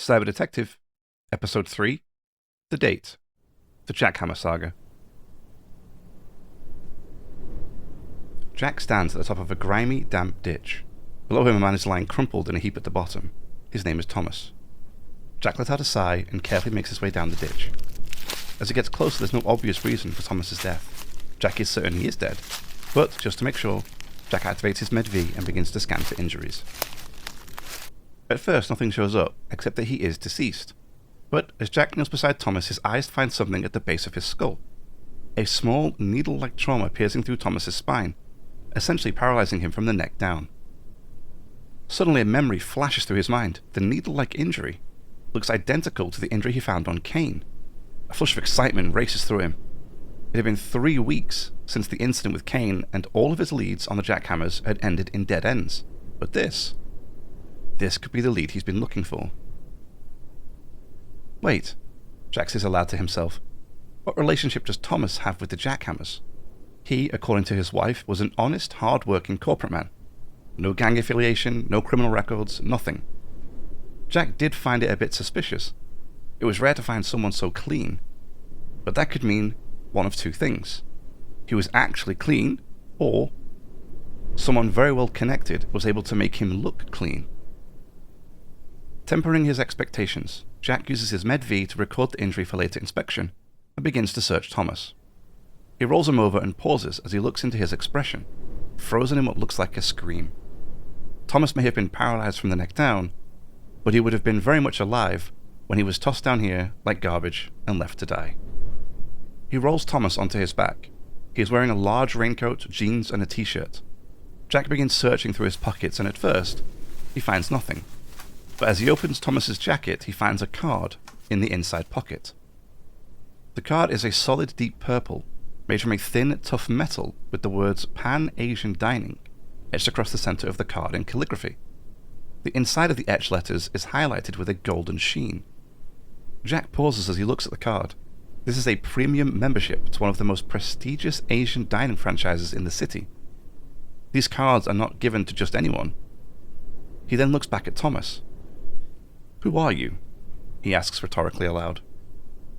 Cyber Detective, Episode 3, The Date, The Jackhammer Saga. Jack stands at the top of a grimy, damp ditch. Below him a man is lying crumpled in a heap at the bottom. His name is Thomas. Jack lets out a sigh and carefully makes his way down the ditch. As he gets closer, there's no obvious reason for Thomas's death. Jack is certain he is dead, but just to make sure, Jack activates his Med V and begins to scan for injuries. At first, nothing shows up, except that he is deceased. But as Jack kneels beside Thomas, his eyes find something at the base of his skull. A small, needle-like trauma piercing through Thomas's spine, essentially paralyzing him from the neck down. Suddenly a memory flashes through his mind. The needle-like injury looks identical to the injury he found on Kane. A flush of excitement races through him. It had been 3 weeks since the incident with Kane, and all of his leads on the Jackhammers had ended in dead ends. But this could be the lead he's been looking for. Wait, Jack says aloud to himself. What relationship does Thomas have with the Jackhammers? He, according to his wife, was an honest, hard-working corporate man. No gang affiliation, no criminal records, nothing. Jack did find it a bit suspicious. It was rare to find someone so clean. But that could mean one of two things. He was actually clean, or someone very well connected was able to make him look clean. Tempering his expectations, Jack uses his Med V to record the injury for later inspection, and begins to search Thomas. He rolls him over and pauses as he looks into his expression, frozen in what looks like a scream. Thomas may have been paralyzed from the neck down, but he would have been very much alive when he was tossed down here like garbage and left to die. He rolls Thomas onto his back. He is wearing a large raincoat, jeans, and a t-shirt. Jack begins searching through his pockets, and at first, he finds nothing. But as he opens Thomas's jacket, he finds a card in the inside pocket. The card is a solid deep purple, made from a thin, tough metal with the words Pan-Asian Dining etched across the center of the card in calligraphy. The inside of the etched letters is highlighted with a golden sheen. Jack pauses as he looks at the card. This is a premium membership to one of the most prestigious Asian dining franchises in the city. These cards are not given to just anyone. He then looks back at Thomas. "Who are you?" he asks rhetorically aloud.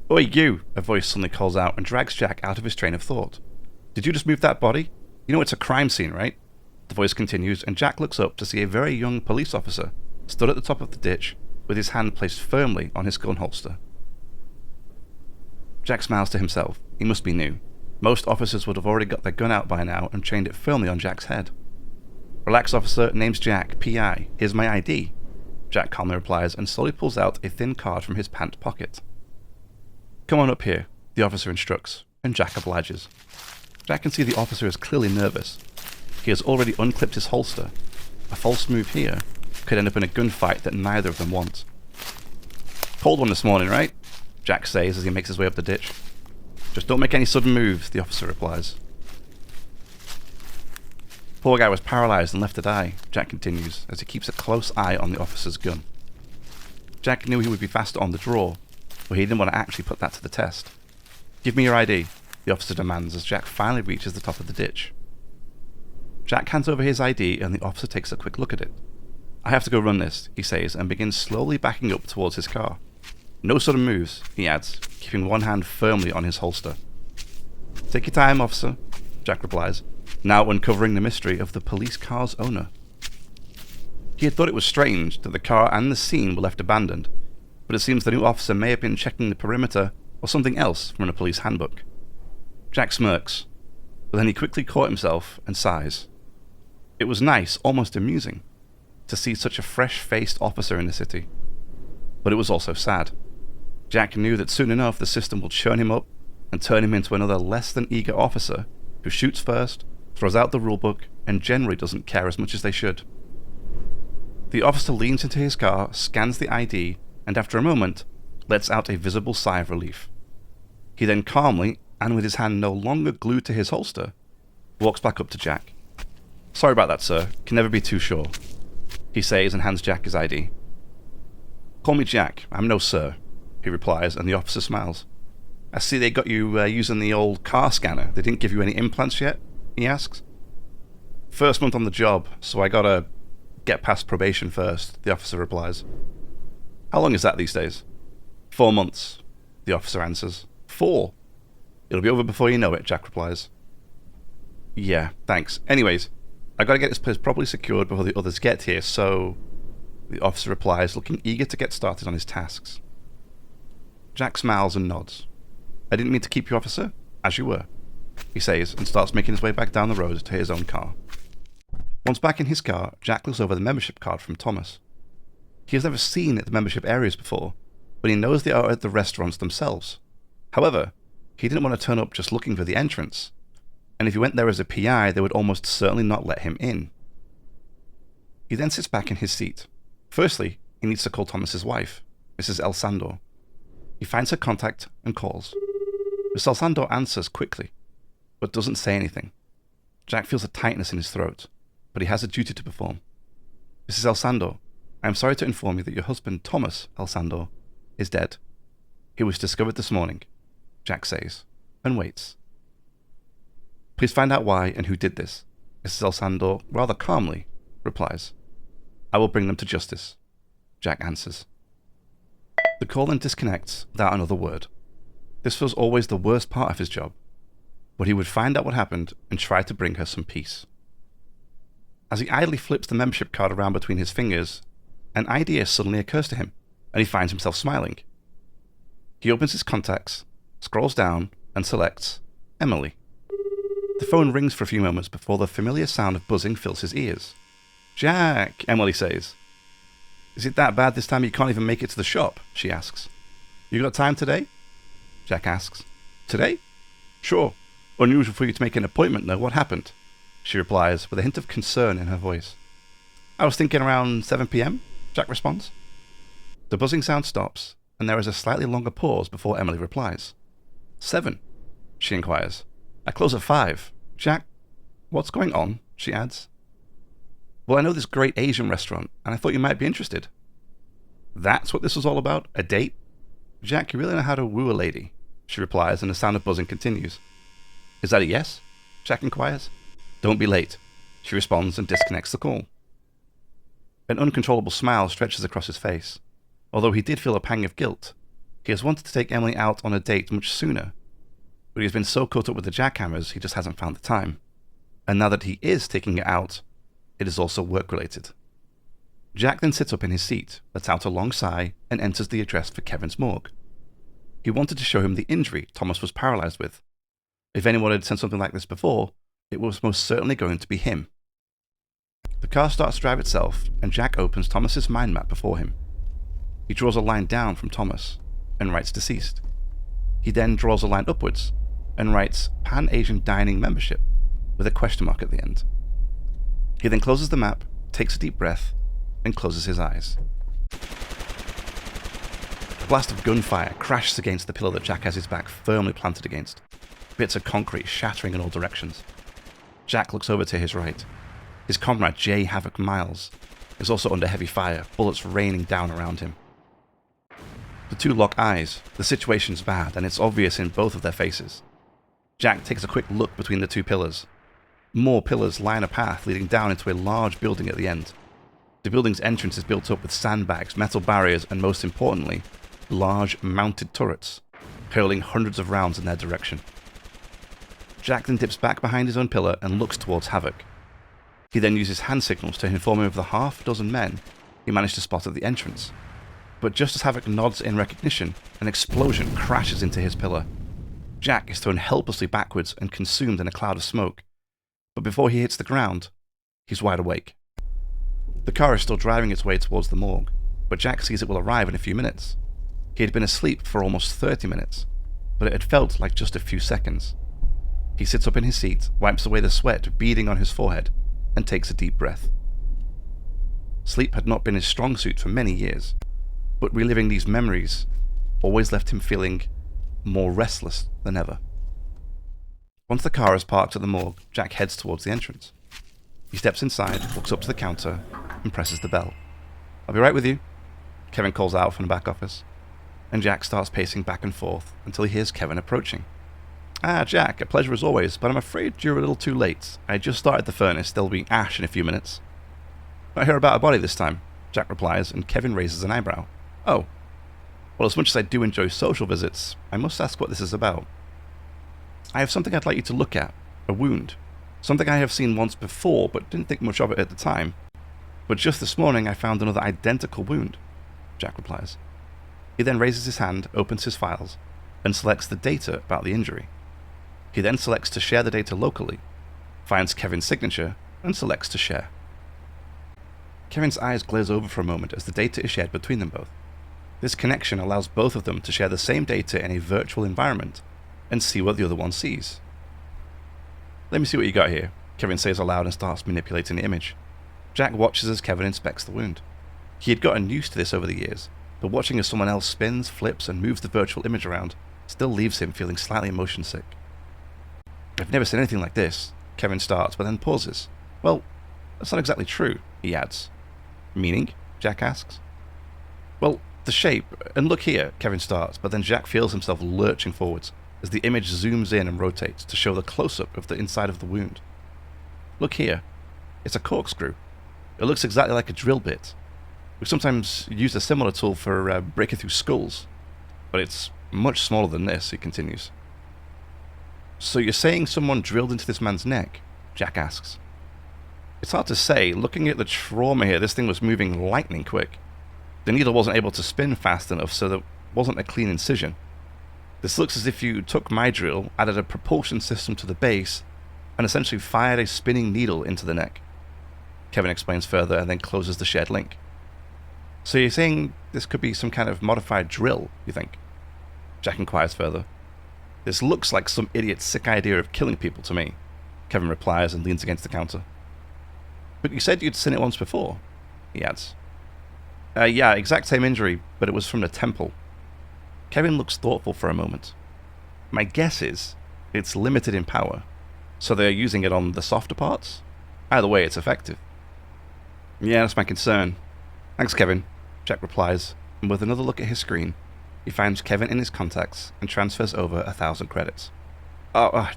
"Oi, you!" a voice suddenly calls out and drags Jack out of his train of thought. "Did you just move that body? You know it's a crime scene, right?" The voice continues, and Jack looks up to see a very young police officer stood at the top of the ditch with his hand placed firmly on his gun holster. Jack smiles to himself. He must be new. Most officers would have already got their gun out by now and trained it firmly on Jack's head. "Relax, officer. Name's Jack, P.I. Here's my ID." Jack calmly replies and slowly pulls out a thin card from his pant pocket. "Come on up here," the officer instructs, and Jack obliges. Jack can see the officer is clearly nervous. He has already unclipped his holster. A false move here could end up in a gunfight that neither of them want. "Cold one this morning, right?" Jack says as he makes his way up the ditch. "Just don't make any sudden moves," the officer replies. "Poor guy was paralyzed and left to die," Jack continues as he keeps a close eye on the officer's gun. Jack knew he would be faster on the draw, but he didn't want to actually put that to the test. "Give me your ID," the officer demands as Jack finally reaches the top of the ditch. Jack hands over his ID and the officer takes a quick look at it. "I have to go run this," he says, and begins slowly backing up towards his car. "No sudden moves," he adds, keeping one hand firmly on his holster. "Take your time, officer," Jack replies, now uncovering the mystery of the police car's owner. He had thought it was strange that the car and the scene were left abandoned, but it seems the new officer may have been checking the perimeter or something else from a police handbook. Jack smirks, but then he quickly caught himself and sighs. It was nice, almost amusing, to see such a fresh-faced officer in the city. But it was also sad. Jack knew that soon enough the system will churn him up and turn him into another less-than-eager officer who shoots first, throws out the rulebook, and generally doesn't care as much as they should. The officer leans into his car, scans the ID, and after a moment, lets out a visible sigh of relief. He then calmly, and with his hand no longer glued to his holster, walks back up to Jack. "Sorry about that, sir. Can never be too sure," he says and hands Jack his ID. "Call me Jack. I'm no sir," he replies, and the officer smiles. "I see they got you using the old car scanner. They didn't give you any implants yet?" he asks. "First month on the job, so I gotta get past probation first," the officer replies. How long is that these days? 4 months, the officer answers. 4? It'll be over before you know it, Jack replies. Yeah, thanks. Anyways, I gotta get this place properly secured before the others get here, so... The officer replies, looking eager to get started on his tasks. Jack smiles and nods. I didn't mean to keep you, officer. As you were, he says, and starts making his way back down the road to his own car. Once back in his car, Jack looks over the membership card from Thomas. He has never seen the membership areas before, but he knows they are at the restaurants themselves. However, he didn't want to turn up just looking for the entrance, and if he went there as a PI, they would almost certainly not let him in. He then sits back in his seat. Firstly, he needs to call Thomas's wife, Mrs. El Sandor. He finds her contact and calls. Mrs. El Sandor answers quickly, but doesn't say anything. Jack feels a tightness in his throat, but he has a duty to perform. Mrs. El Sandor, I am sorry to inform you that your husband, Thomas El Sandor, is dead. He was discovered this morning, Jack says, and waits. Please find out why and who did this, Mrs. El Sandor rather calmly replies. I will bring them to justice, Jack answers. The call then disconnects without another word. This was always the worst part of his job, but he would find out what happened and try to bring her some peace. As he idly flips the membership card around between his fingers, an idea suddenly occurs to him, and he finds himself smiling. He opens his contacts, scrolls down, and selects Emily. The phone rings for a few moments before the familiar sound of buzzing fills his ears. Jack, Emily says. Is it that bad this time you can't even make it to the shop? She asks. You got time today? Jack asks. Today? Sure. Unusual for you to make an appointment, though. What happened? She replies, with a hint of concern in her voice. I was thinking around 7 p.m., Jack responds. The buzzing sound stops, and there is a slightly longer pause before Emily replies. 7? She inquires. I close at 5. Jack, what's going on? She adds. Well, I know this great Asian restaurant, and I thought you might be interested. That's what this was all about? A date? Jack, you really know how to woo a lady, she replies, and the sound of buzzing continues. Is that a yes? Jack inquires. Don't be late, she responds and disconnects the call. An uncontrollable smile stretches across his face. Although he did feel a pang of guilt, he has wanted to take Emily out on a date much sooner, but he has been so caught up with the Jackhammers he just hasn't found the time. And now that he is taking her out, it is also work-related. Jack then sits up in his seat, lets out a long sigh, and enters the address for Kevin's morgue. He wanted to show him the injury Thomas was paralyzed with. If anyone had sent something like this before, it was most certainly going to be him. The car starts to drive itself, and Jack opens Thomas's mind map before him. He draws a line down from Thomas, and writes deceased. He then draws a line upwards, and writes Pan-Asian Dining Membership, with a question mark at the end. He then closes the map, takes a deep breath, and closes his eyes. A blast of gunfire crashes against the pillar that Jack has his back firmly planted against, bits of concrete shattering in all directions. Jack looks over to his right. His comrade J. Havoc Miles is also under heavy fire, bullets raining down around him. The two lock eyes. The situation's bad, and it's obvious in both of their faces. Jack takes a quick look between the two pillars. More pillars line a path leading down into a large building at the end. The building's entrance is built up with sandbags, metal barriers, and most importantly, large mounted turrets, hurling hundreds of rounds in their direction. Jack then dips back behind his own pillar and looks towards Havoc. He then uses hand signals to inform him of the half-dozen men he managed to spot at the entrance. But just as Havoc nods in recognition, an explosion crashes into his pillar. Jack is thrown helplessly backwards and consumed in a cloud of smoke. But before he hits the ground, he's wide awake. The car is still driving its way towards the morgue, but Jack sees it will arrive in a few minutes. He had been asleep for almost 30 minutes, but it had felt like just a few seconds. He sits up in his seat, wipes away the sweat beading on his forehead, and takes a deep breath. Sleep had not been his strong suit for many years, but reliving these memories always left him feeling more restless than ever. Once the car is parked at the morgue, Jack heads towards the entrance. He steps inside, walks up to the counter, and presses the bell. I'll be right with you, Kevin calls out from the back office, and Jack starts pacing back and forth until he hears Kevin approaching. Jack, a pleasure as always, but I'm afraid you're a little too late. I just started the furnace, there'll be ash in a few minutes. Not hear about a body this time, Jack replies, and Kevin raises an eyebrow. Oh, well, as much as I do enjoy social visits, I must ask what this is about. I have something I'd like you to look at. A wound. Something I have seen once before, but didn't think much of it at the time. But just this morning I found another identical wound, Jack replies. He then raises his hand, opens his files, and selects the data about the injury. He then selects to share the data locally, finds Kevin's signature, and selects to share. Kevin's eyes glaze over for a moment as the data is shared between them both. This connection allows both of them to share the same data in a virtual environment and see what the other one sees. Let me see what you got here, Kevin says aloud and starts manipulating the image. Jack watches as Kevin inspects the wound. He had gotten used to this over the years, but watching as someone else spins, flips, and moves the virtual image around still leaves him feeling slightly motion sick. I've never seen anything like this, Kevin starts, but then pauses. Well, that's not exactly true, he adds. Meaning? Jack asks. Well, the shape, and look here, Kevin starts, but then Jack feels himself lurching forwards as the image zooms in and rotates to show the close-up of the inside of the wound. Look here. It's a corkscrew. It looks exactly like a drill bit. We sometimes use a similar tool for breaking through skulls, but it's much smaller than this, he continues. So you're saying someone drilled into this man's neck? Jack asks. It's hard to say. Looking at the trauma here, this thing was moving lightning quick. The needle wasn't able to spin fast enough, so there wasn't a clean incision. This looks as if you took my drill, added a propulsion system to the base, and essentially fired a spinning needle into the neck. Kevin explains further and then closes the shared link. So you're saying this could be some kind of modified drill, you think? Jack inquires further. This looks like some idiot's sick idea of killing people to me, Kevin replies and leans against the counter. But you said you'd seen it once before, he adds. Yeah, exact same injury, but it was from the temple. Kevin looks thoughtful for a moment. My guess is it's limited in power, so they're using it on the softer parts? Either way, it's effective. Yeah, that's my concern. Thanks, Kevin, Jack replies, and with another look at his screen, he finds Kevin in his contacts and transfers over 1,000 credits.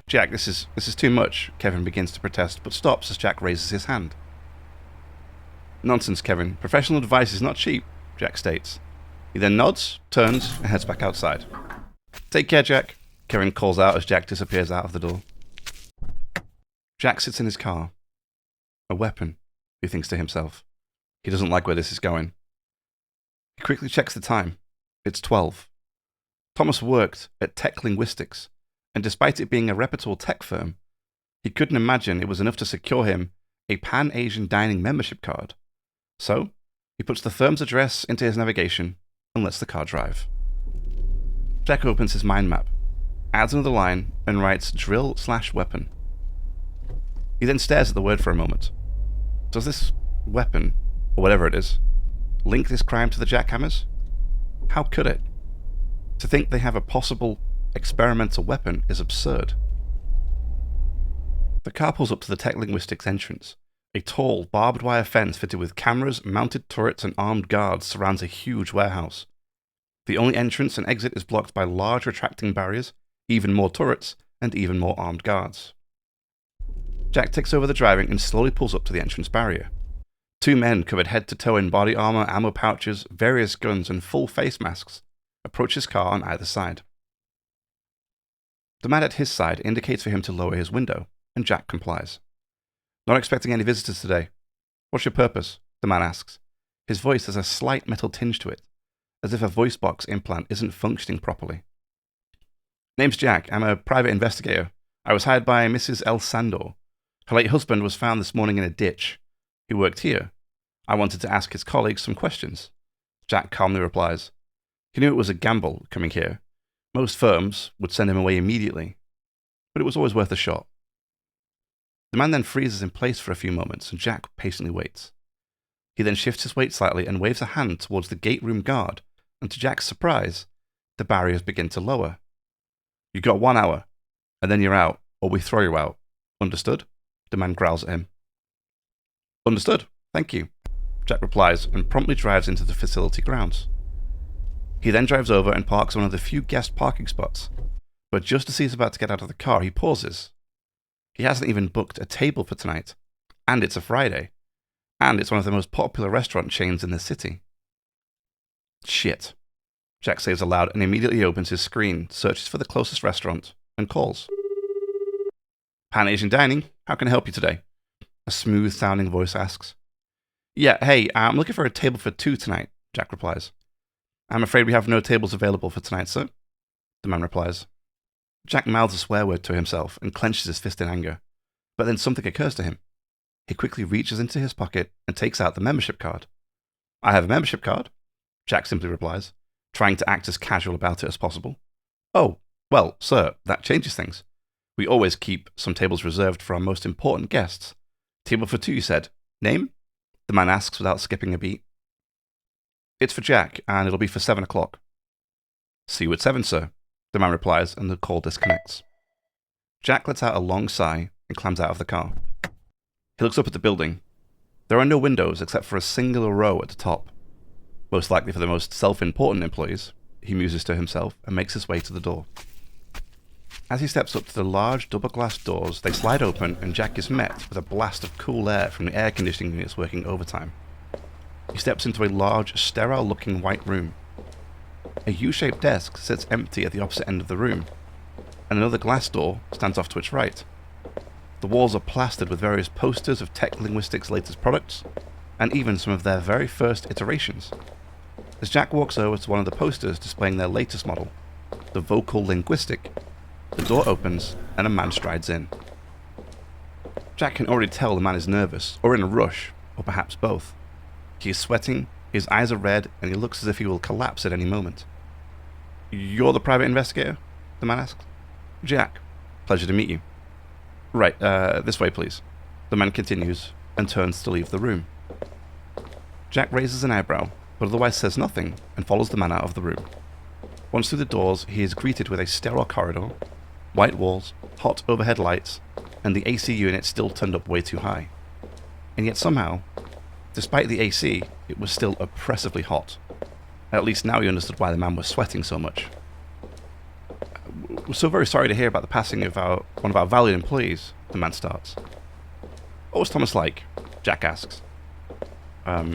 Jack, this is too much, Kevin begins to protest, but stops as Jack raises his hand. Nonsense, Kevin. Professional advice is not cheap, Jack states. He then nods, turns, and heads back outside. Take care, Jack, Kevin calls out as Jack disappears out of the door. Jack sits in his car. A weapon, he thinks to himself. He doesn't like where this is going. He quickly checks the time. It's 12. Thomas worked at Tech Linguistics, and despite it being a reputable tech firm, he couldn't imagine it was enough to secure him a Pan-Asian Dining membership card. So, he puts the firm's address into his navigation and lets the car drive. Jack opens his mind map, adds another line, and writes drill/weapon. He then stares at the word for a moment. Does this weapon, or whatever it is, link this crime to the Jackhammers? How could it? To think they have a possible experimental weapon is absurd. The car pulls up to the Tech Linguistics entrance. A tall, barbed wire fence fitted with cameras, mounted turrets, and armed guards surrounds a huge warehouse. The only entrance and exit is blocked by large retracting barriers, even more turrets, and even more armed guards. Jack takes over the driving and slowly pulls up to the entrance barrier. Two men covered head to toe in body armor, ammo pouches, various guns, and full face masks approach his car on either side. The man at his side indicates for him to lower his window, and Jack complies. Not expecting any visitors today. What's your purpose? The man asks. His voice has a slight metal tinge to it, as if a voice box implant isn't functioning properly. Name's Jack. I'm a private investigator. I was hired by Mrs. El Sandor. Her late husband was found this morning in a ditch. He worked here. I wanted to ask his colleagues some questions. Jack calmly replies. He knew it was a gamble coming here. Most firms would send him away immediately, but it was always worth a shot. The man then freezes in place for a few moments, and Jack patiently waits. He then shifts his weight slightly and waves a hand towards the gate room guard, and to Jack's surprise, the barriers begin to lower. You've got 1 hour, and then you're out, or we throw you out. Understood? The man growls at him. Understood. Thank you, Jack replies, and promptly drives into the facility grounds. He then drives over and parks one of the few guest parking spots, but just as he's about to get out of the car, he pauses. He hasn't even booked a table for tonight, and it's a Friday, and it's one of the most popular restaurant chains in the city. Shit. Jack says aloud and immediately opens his screen, searches for the closest restaurant, and calls. Pan Asian Dining, how can I help you today? A smooth-sounding voice asks. Yeah, hey, I'm looking for a table for 2 tonight, Jack replies. I'm afraid we have no tables available for tonight, sir, the man replies. Jack mouths a swear word to himself and clenches his fist in anger, but then something occurs to him. He quickly reaches into his pocket and takes out the membership card. I have a membership card, Jack simply replies, trying to act as casual about it as possible. Oh, well, sir, that changes things. We always keep some tables reserved for our most important guests. Table for 2, you said. Name? The man asks without skipping a beat. It's for Jack, and it'll be for 7 o'clock. See you at 7, sir, the man replies, and the call disconnects. Jack lets out a long sigh and climbs out of the car. He looks up at the building. There are no windows except for a singular row at the top. Most likely for the most self-important employees, he muses to himself and makes his way to the door. As he steps up to the large double-glass doors, they slide open and Jack is met with a blast of cool air from the air conditioning units working overtime. He steps into a large, sterile-looking white room. A U-shaped desk sits empty at the opposite end of the room, and another glass door stands off to its right. The walls are plastered with various posters of Tech Linguistics' latest products, and even some of their very first iterations. As Jack walks over to one of the posters displaying their latest model, the Vocal Linguistic, the door opens and a man strides in. Jack can already tell the man is nervous, or in a rush, or perhaps both. He is sweating, his eyes are red, and he looks as if he will collapse at any moment. You're the private investigator? The man asks. Jack, pleasure to meet you. Right, this way please. The man continues, and turns to leave the room. Jack raises an eyebrow, but otherwise says nothing, and follows the man out of the room. Once through the doors, he is greeted with a sterile corridor, white walls, hot overhead lights, and the AC unit still turned up way too high. And yet somehow, despite the AC, it was still oppressively hot. At least now he understood why the man was sweating so much. We're so very sorry to hear about the passing of one of our valued employees, the man starts. What was Thomas like? Jack asks.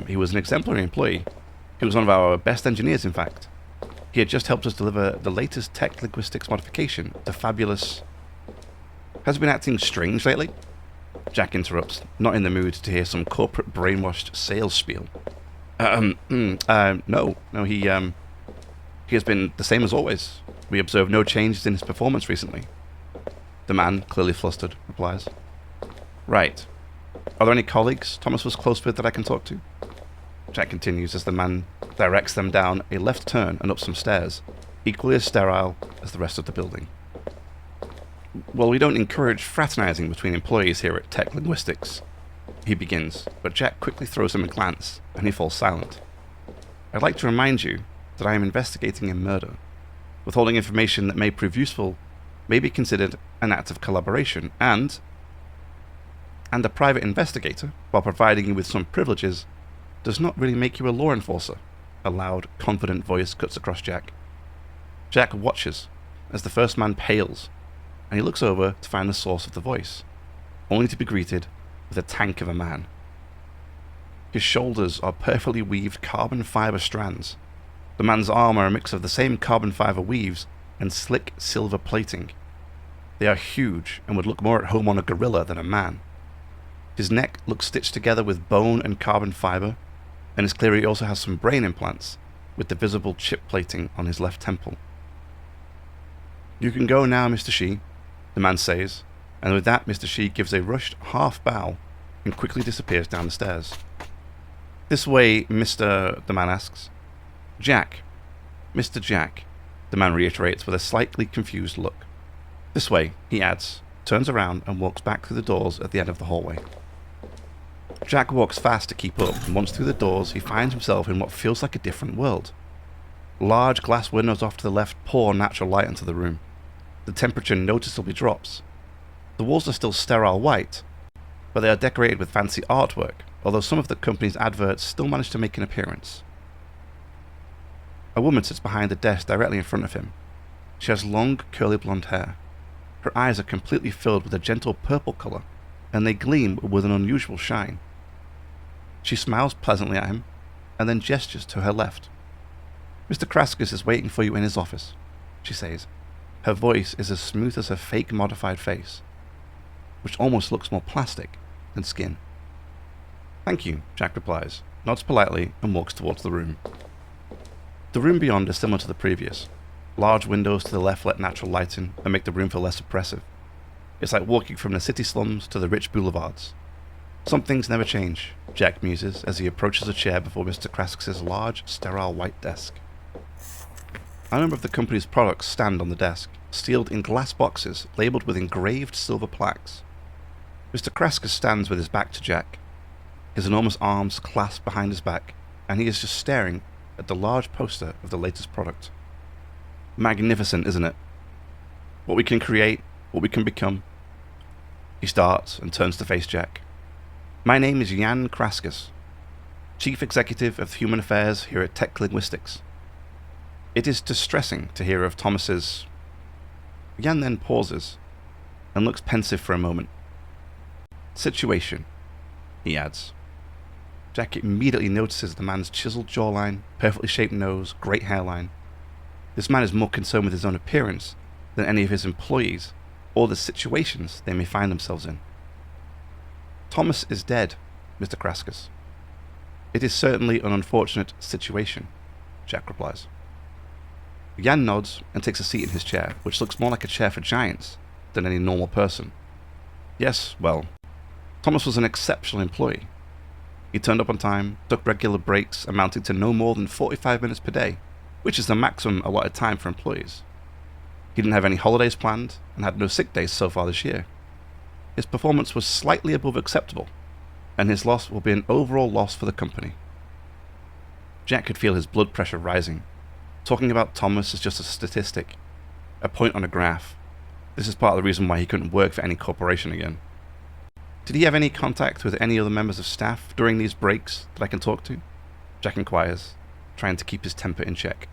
He was an exemplary employee. He was one of our best engineers, in fact. He had just helped us deliver the latest Tech Linguistics modification, the fabulous... Has he been acting strange lately? Jack interrupts, not in the mood to hear some corporate brainwashed sales spiel. No, he has been the same as always. We observed no changes in his performance recently. The man, clearly flustered, replies. Right. Are there any colleagues Thomas was close with that I can talk to? Jack continues as the man directs them down a left turn and up some stairs, equally as sterile as the rest of the building. Well, we don't encourage fraternizing between employees here at Tech Linguistics, he begins, but Jack quickly throws him a glance, and he falls silent. I'd like to remind you that I am investigating a murder. Withholding information that may prove useful may be considered an act of collaboration, and a private investigator, while providing you with some privileges, does not really make you a law enforcer. A loud, confident voice cuts across Jack. Jack watches as the first man pales, and he looks over to find the source of the voice, only to be greeted with a tank of a man. His shoulders are perfectly weaved carbon fiber strands. The man's arms are a mix of the same carbon fiber weaves and slick silver plating. They are huge and would look more at home on a gorilla than a man. His neck looks stitched together with bone and carbon fiber, and it's clear he also has some brain implants, with the visible chip plating on his left temple. You can go now, Mr. Shi, the man says, and with that Mr. Shi gives a rushed half bow and quickly disappears down the stairs. This way, Mr. the man asks. Jack. Mr. Jack, the man reiterates with a slightly confused look. This way, he adds, turns around and walks back through the doors at the end of the hallway. Jack walks fast to keep up, and once through the doors, he finds himself in what feels like a different world. Large glass windows off to the left pour natural light into the room. The temperature noticeably drops. The walls are still sterile white, but they are decorated with fancy artwork, although some of the company's adverts still manage to make an appearance. A woman sits behind the desk directly in front of him. She has long, curly blonde hair. Her eyes are completely filled with a gentle purple color, and they gleam with an unusual shine. She smiles pleasantly at him, and then gestures to her left. Mr. Kraskus is waiting for you in his office, she says. Her voice is as smooth as her fake modified face, which almost looks more plastic than skin. Thank you, Jack replies, nods politely, and walks towards the room. The room beyond is similar to the previous. Large windows to the left let natural light in and make the room feel less oppressive. It's like walking from the city slums to the rich boulevards. Some things never change, Jack muses as he approaches a chair before Mr. Kraskus's large, sterile white desk. A number of the company's products stand on the desk, sealed in glass boxes labelled with engraved silver plaques. Mr. Kraskus stands with his back to Jack, his enormous arms clasped behind his back, and he is just staring at the large poster of the latest product. Magnificent, isn't it? What we can create, what we can become. He starts and turns to face Jack. My name is Jan Kraskus, Chief Executive of Human Affairs here at Tech Linguistics. It is distressing to hear of Thomas's... Jan then pauses and looks pensive for a moment. Situation, he adds. Jack immediately notices the man's chiseled jawline, perfectly shaped nose, great hairline. This man is more concerned with his own appearance than any of his employees or the situations they may find themselves in. Thomas is dead, Mr. Kraskus. It is certainly an unfortunate situation, Jack replies. Jan nods and takes a seat in his chair, which looks more like a chair for giants than any normal person. Yes, well, Thomas was an exceptional employee. He turned up on time, took regular breaks amounting to no more than 45 minutes per day, which is the maximum allotted time for employees. He didn't have any holidays planned and had no sick days so far this year. His performance was slightly above acceptable, and his loss will be an overall loss for the company. Jack could feel his blood pressure rising. Talking about Thomas is just a statistic, a point on a graph. This is part of the reason why he couldn't work for any corporation again. Did he have any contact with any other members of staff during these breaks that I can talk to? Jack inquires, trying to keep his temper in check.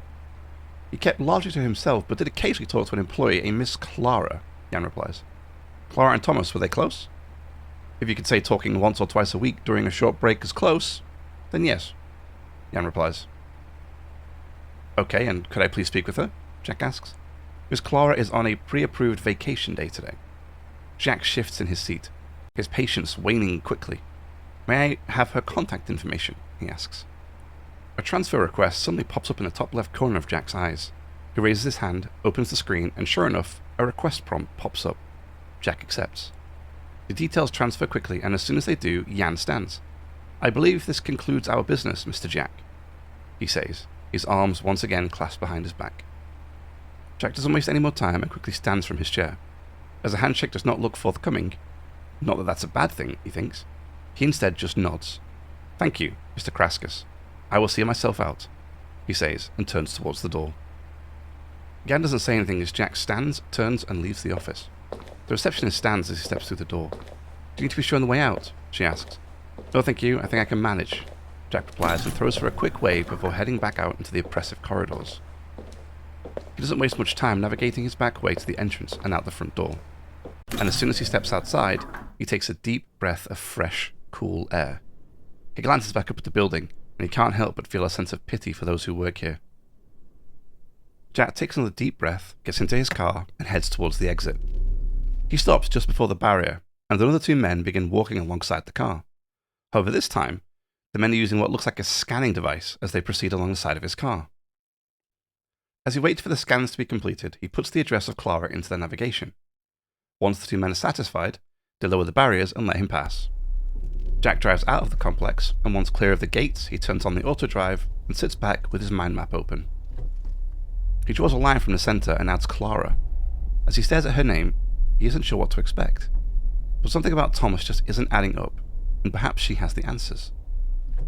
He kept largely to himself, but did occasionally talk to an employee, a Miss Clara, Jan replies. Clara and Thomas, were they close? If you could say talking once or twice a week during a short break is close, then yes, Jan replies. Okay, and could I please speak with her? Jack asks. Miss Clara is on a pre-approved vacation day today. Jack shifts in his seat, his patience waning quickly. May I have her contact information? He asks. A transfer request suddenly pops up in the top left corner of Jack's eyes. He raises his hand, opens the screen, and sure enough, a request prompt pops up. Jack accepts. The details transfer quickly, and as soon as they do, Jan stands. I believe this concludes our business, Mr. Jack, he says, his arms once again clasped behind his back. Jack doesn't waste any more time and quickly stands from his chair. As a handshake does not look forthcoming, not that that's a bad thing, he thinks, he instead just nods. Thank you, Mr. Kraskus. I will see myself out, he says, and turns towards the door. Jan doesn't say anything as Jack stands, turns, and leaves the office. The receptionist stands as he steps through the door. Do you need to be shown the way out? She asks. No, thank you. I think I can manage, Jack replies and throws her a quick wave before heading back out into the oppressive corridors. He doesn't waste much time navigating his back way to the entrance and out the front door. And as soon as he steps outside, he takes a deep breath of fresh, cool air. He glances back up at the building, and he can't help but feel a sense of pity for those who work here. Jack takes another deep breath, gets into his car, and heads towards the exit. He stops just before the barrier, and another two men begin walking alongside the car. However, this time, the men are using what looks like a scanning device as they proceed along the side of his car. As he waits for the scans to be completed, he puts the address of Clara into their navigation. Once the two men are satisfied, they lower the barriers and let him pass. Jack drives out of the complex, and once clear of the gates, he turns on the auto drive and sits back with his mind map open. He draws a line from the center and adds Clara. As he stares at her name, he isn't sure what to expect. But something about Thomas just isn't adding up, and perhaps she has the answers.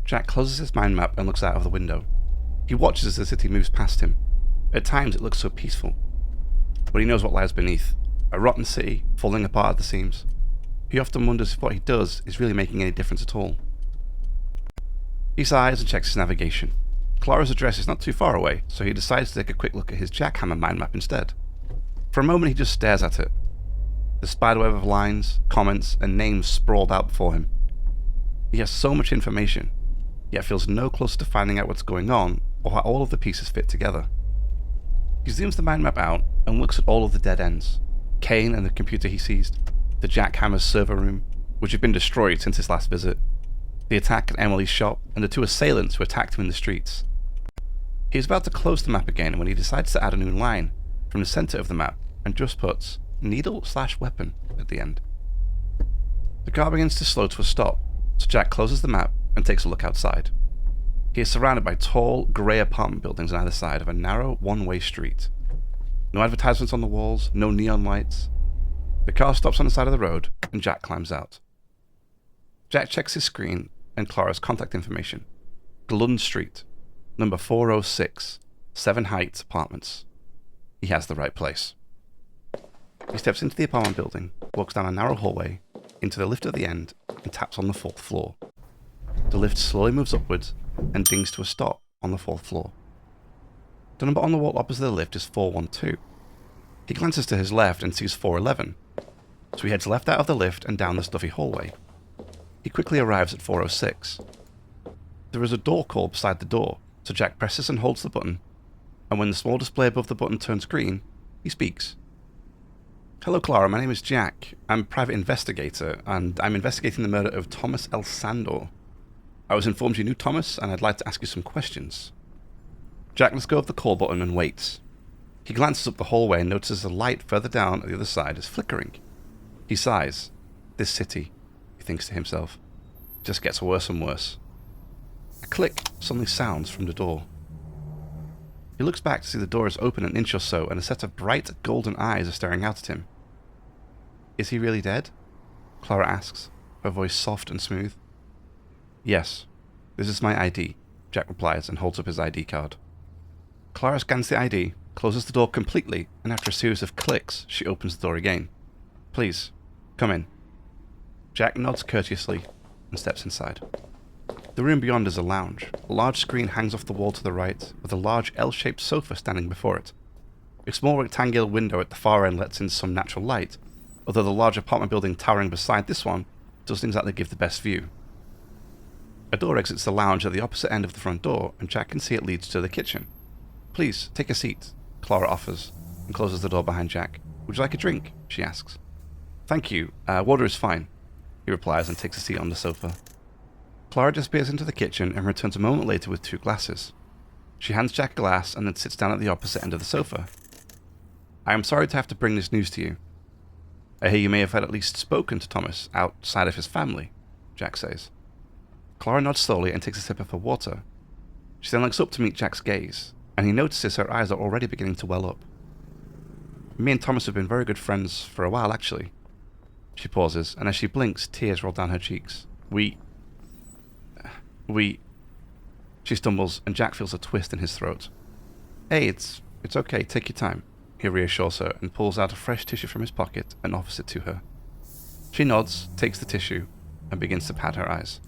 Jack closes his mind map and looks out of the window. He watches as the city moves past him. At times it looks so peaceful. But he knows what lies beneath. A rotten city, falling apart at the seams. He often wonders if what he does is really making any difference at all. He sighs and checks his navigation. Clara's address is not too far away, so he decides to take a quick look at his Jackhammer mind map instead. For a moment he just stares at it. The spiderweb of lines, comments, and names sprawled out before him. He has so much information, yet feels no closer to finding out what's going on or how all of the pieces fit together. He zooms the mind map out and looks at all of the dead ends. Kane and the computer he seized, the Jackhammer's server room, which had been destroyed since his last visit, the attack at Emily's shop, and the 2 assailants who attacked him in the streets. He is about to close the map again when he decides to add a new line from the center of the map and just puts needle/weapon at the end. The car begins to slow to a stop, so Jack closes the map and takes a look outside. He is surrounded by tall, grey apartment buildings on either side of a narrow, one-way street. No advertisements on the walls, no neon lights. The car stops on the side of the road, and Jack climbs out. Jack checks his screen and Clara's contact information. Glund Street, number 406, 7 Heights Apartments. He has the right place. He steps into the apartment building, walks down a narrow hallway, into the lift at the end, and taps on the 4th floor. The lift slowly moves upwards and dings to a stop on the 4th floor. The number on the wall opposite the lift is 412. He glances to his left and sees 411, so he heads left out of the lift and down the stuffy hallway. He quickly arrives at 406. There is a door call beside the door, so Jack presses and holds the button, and when the small display above the button turns green, he speaks. Hello Clara, my name is Jack. I'm a private investigator, and I'm investigating the murder of Thomas L. Sandor. I was informed you knew Thomas, and I'd like to ask you some questions. Jack lets go of the call button and waits. He glances up the hallway and notices a light further down at the other side is flickering. He sighs. This city, he thinks to himself, just gets worse and worse. A click suddenly sounds from the door. He looks back to see the door is open an inch or so, and a set of bright golden eyes are staring out at him. Is he really dead? Clara asks, her voice soft and smooth. Yes, this is my ID, Jack replies and holds up his ID card. Clara scans the ID, closes the door completely, and after a series of clicks, she opens the door again. Please, come in. Jack nods courteously and steps inside. The room beyond is a lounge. A large screen hangs off the wall to the right, with a large L-shaped sofa standing before it. A small rectangular window at the far end lets in some natural light, although the large apartment building towering beside this one doesn't exactly give the best view. A door exits the lounge at the opposite end of the front door, and Jack can see it leads to the kitchen. Please, take a seat, Clara offers, and closes the door behind Jack. Would you like a drink? She asks. Thank you. Water is fine, he replies and takes a seat on the sofa. Clara disappears into the kitchen and returns a moment later with 2 glasses. She hands Jack a glass and then sits down at the opposite end of the sofa. I am sorry to have to bring this news to you. I hear you may have at least spoken to Thomas outside of his family, Jack says. Clara nods slowly and takes a sip of her water. She then looks up to meet Jack's gaze, and he notices her eyes are already beginning to well up. Me and Thomas have been very good friends for a while, actually. She pauses, and as she blinks, tears roll down her cheeks. We... She stumbles, and Jack feels a twist in his throat. Hey, it's okay, take your time, he reassures her and pulls out a fresh tissue from his pocket and offers it to her. She nods, takes the tissue, and begins to pad her eyes.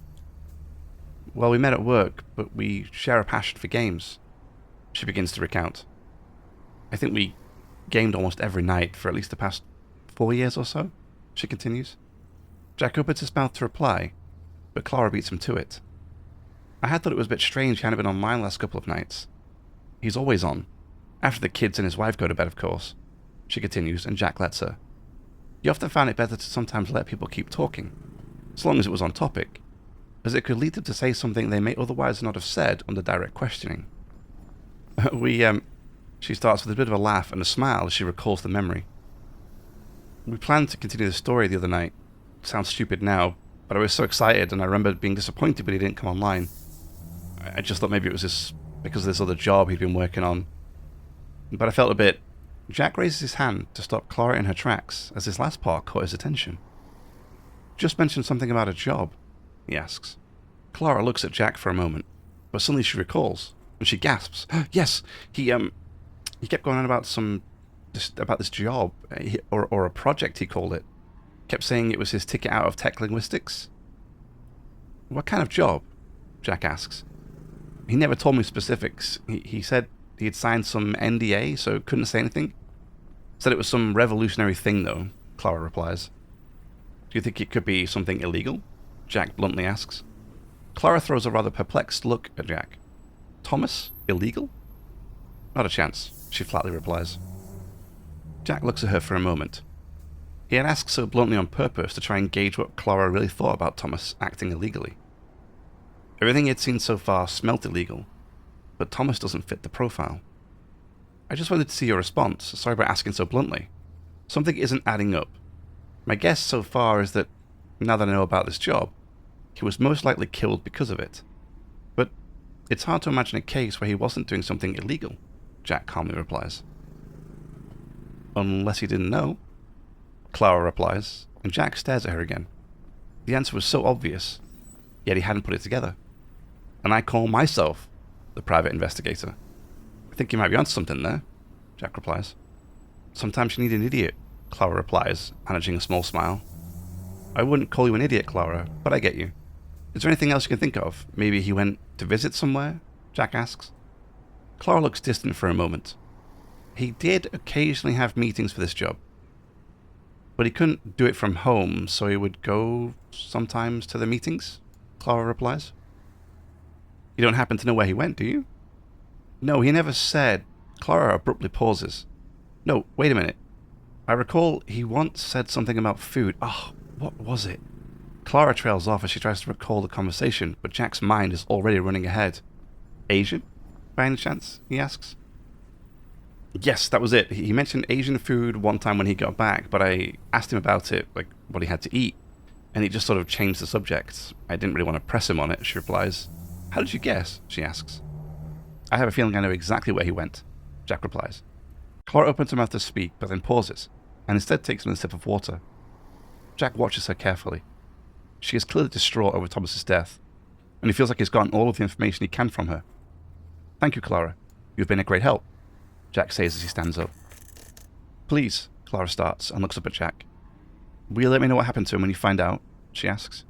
Well, we met at work, but we share a passion for games. She begins to recount. I think we gamed almost every night for at least the past 4 years or so, she continues. Jack opens his mouth to reply, but Clara beats him to it. I had thought it was a bit strange he hadn't been online the last couple of nights. He's always on. After the kids and his wife go to bed, of course. She continues, and Jack lets her. He often found it better to sometimes let people keep talking, as long as it was on topic, as it could lead them to say something they may otherwise not have said under direct questioning. She starts with a bit of a laugh and a smile as she recalls the memory. We planned to continue the story the other night. Sounds stupid now, but I was so excited and I remember being disappointed when he didn't come online. I just thought maybe it was just because of this other job he'd been working on. But I felt a bit... Jack raises his hand to stop Clara in her tracks as his last part caught his attention. Just mentioned something about a job, he asks. Clara looks at Jack for a moment, but suddenly she recalls, and she gasps. Yes, he kept going on about about this job, or a project he called it. Kept saying it was his ticket out of tech linguistics. What kind of job? Jack asks. He never told me specifics. He said he had signed some NDA, so couldn't say anything. Said it was some revolutionary thing, though, Clara replies. Do you think it could be something illegal? Jack bluntly asks. Clara throws a rather perplexed look at Jack. Thomas illegal? Not a chance, she flatly replies. Jack looks at her for a moment. He had asked so bluntly on purpose to try and gauge what Clara really thought about Thomas acting illegally. Everything he had seen so far smelt illegal, but Thomas doesn't fit the profile. I just wanted to see your response. Sorry about asking so bluntly. Something isn't adding up. My guess so far is that, now that I know about this job, he was most likely killed because of it. But it's hard to imagine a case where he wasn't doing something illegal, Jack calmly replies. Unless he didn't know, Clara replies, and Jack stares at her again. The answer was so obvious, yet he hadn't put it together. And I call myself the private investigator. I think you might be onto something there, Jack replies. Sometimes you need an idiot, Clara replies, managing a small smile. I wouldn't call you an idiot, Clara, but I get you. Is there anything else you can think of? Maybe he went to visit somewhere? Jack asks. Clara looks distant for a moment. He did occasionally have meetings for this job, but he couldn't do it from home, so he would go sometimes to the meetings, Clara replies. You don't happen to know where he went, do you? No, he never said. Clara abruptly pauses. No, wait a minute. I recall he once said something about food. Oh, what was it? Clara trails off as she tries to recall the conversation, but Jack's mind is already running ahead. Asian, by any chance? He asks. Yes, that was it. He mentioned Asian food one time when he got back, but I asked him about it, like what he had to eat, and he just sort of changed the subject. I didn't really want to press him on it, she replies. How did you guess? She asks. I have a feeling I know exactly where he went, Jack replies. Clara opens her mouth to speak, but then pauses, and instead takes another sip of water. Jack watches her carefully. She is clearly distraught over Thomas's death, and he feels like he's gotten all of the information he can from her. Thank you, Clara. You've been a great help, Jack says as he stands up. Please, Clara starts and looks up at Jack. Will you let me know what happened to him when you find out? She asks.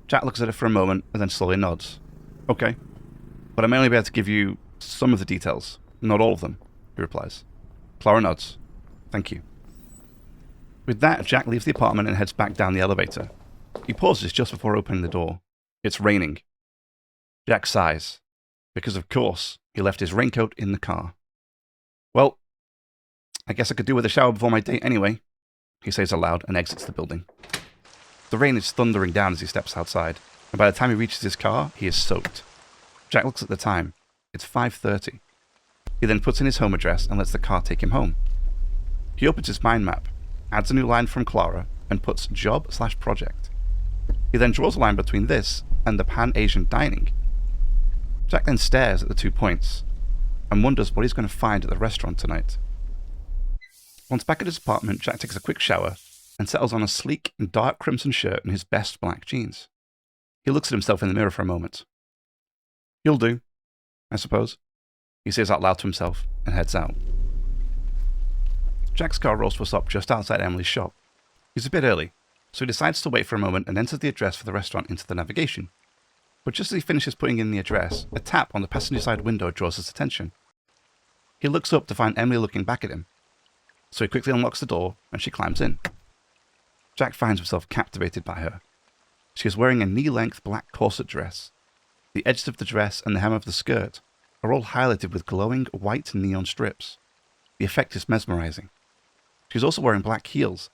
Jack looks at her for a moment and then slowly nods. Okay, but I may only be able to give you some of the details, not all of them, he replies. Clara nods. Thank you. With that, Jack leaves the apartment and heads back down the elevator. He pauses just before opening the door. It's raining. Jack sighs, because of course, he left his raincoat in the car. Well, I guess I could do with a shower before my date anyway, he says aloud and exits the building. The rain is thundering down as he steps outside, and by the time he reaches his car, he is soaked. Jack looks at the time. It's 5:30. He then puts in his home address and lets the car take him home. He opens his mind map, adds a new line from Clara, and puts job/project. He then draws a line between this and the Pan-Asian dining. Jack then stares at the 2 points and wonders what he's going to find at the restaurant tonight. Once back at his apartment, Jack takes a quick shower and settles on a sleek dark crimson shirt and his best black jeans. He looks at himself in the mirror for a moment. You'll do, I suppose, he says out loud to himself and heads out. Jack's car rolls to a stop just outside Emily's shop. He's a bit early, so he decides to wait for a moment and enters the address for the restaurant into the navigation. But just as he finishes putting in the address, a tap on the passenger side window draws his attention. He looks up to find Emily looking back at him, so he quickly unlocks the door and she climbs in. Jack finds himself captivated by her. She is wearing a knee-length black corset dress. The edges of the dress and the hem of the skirt are all highlighted with glowing white neon strips. The effect is mesmerizing. She's also wearing black heels,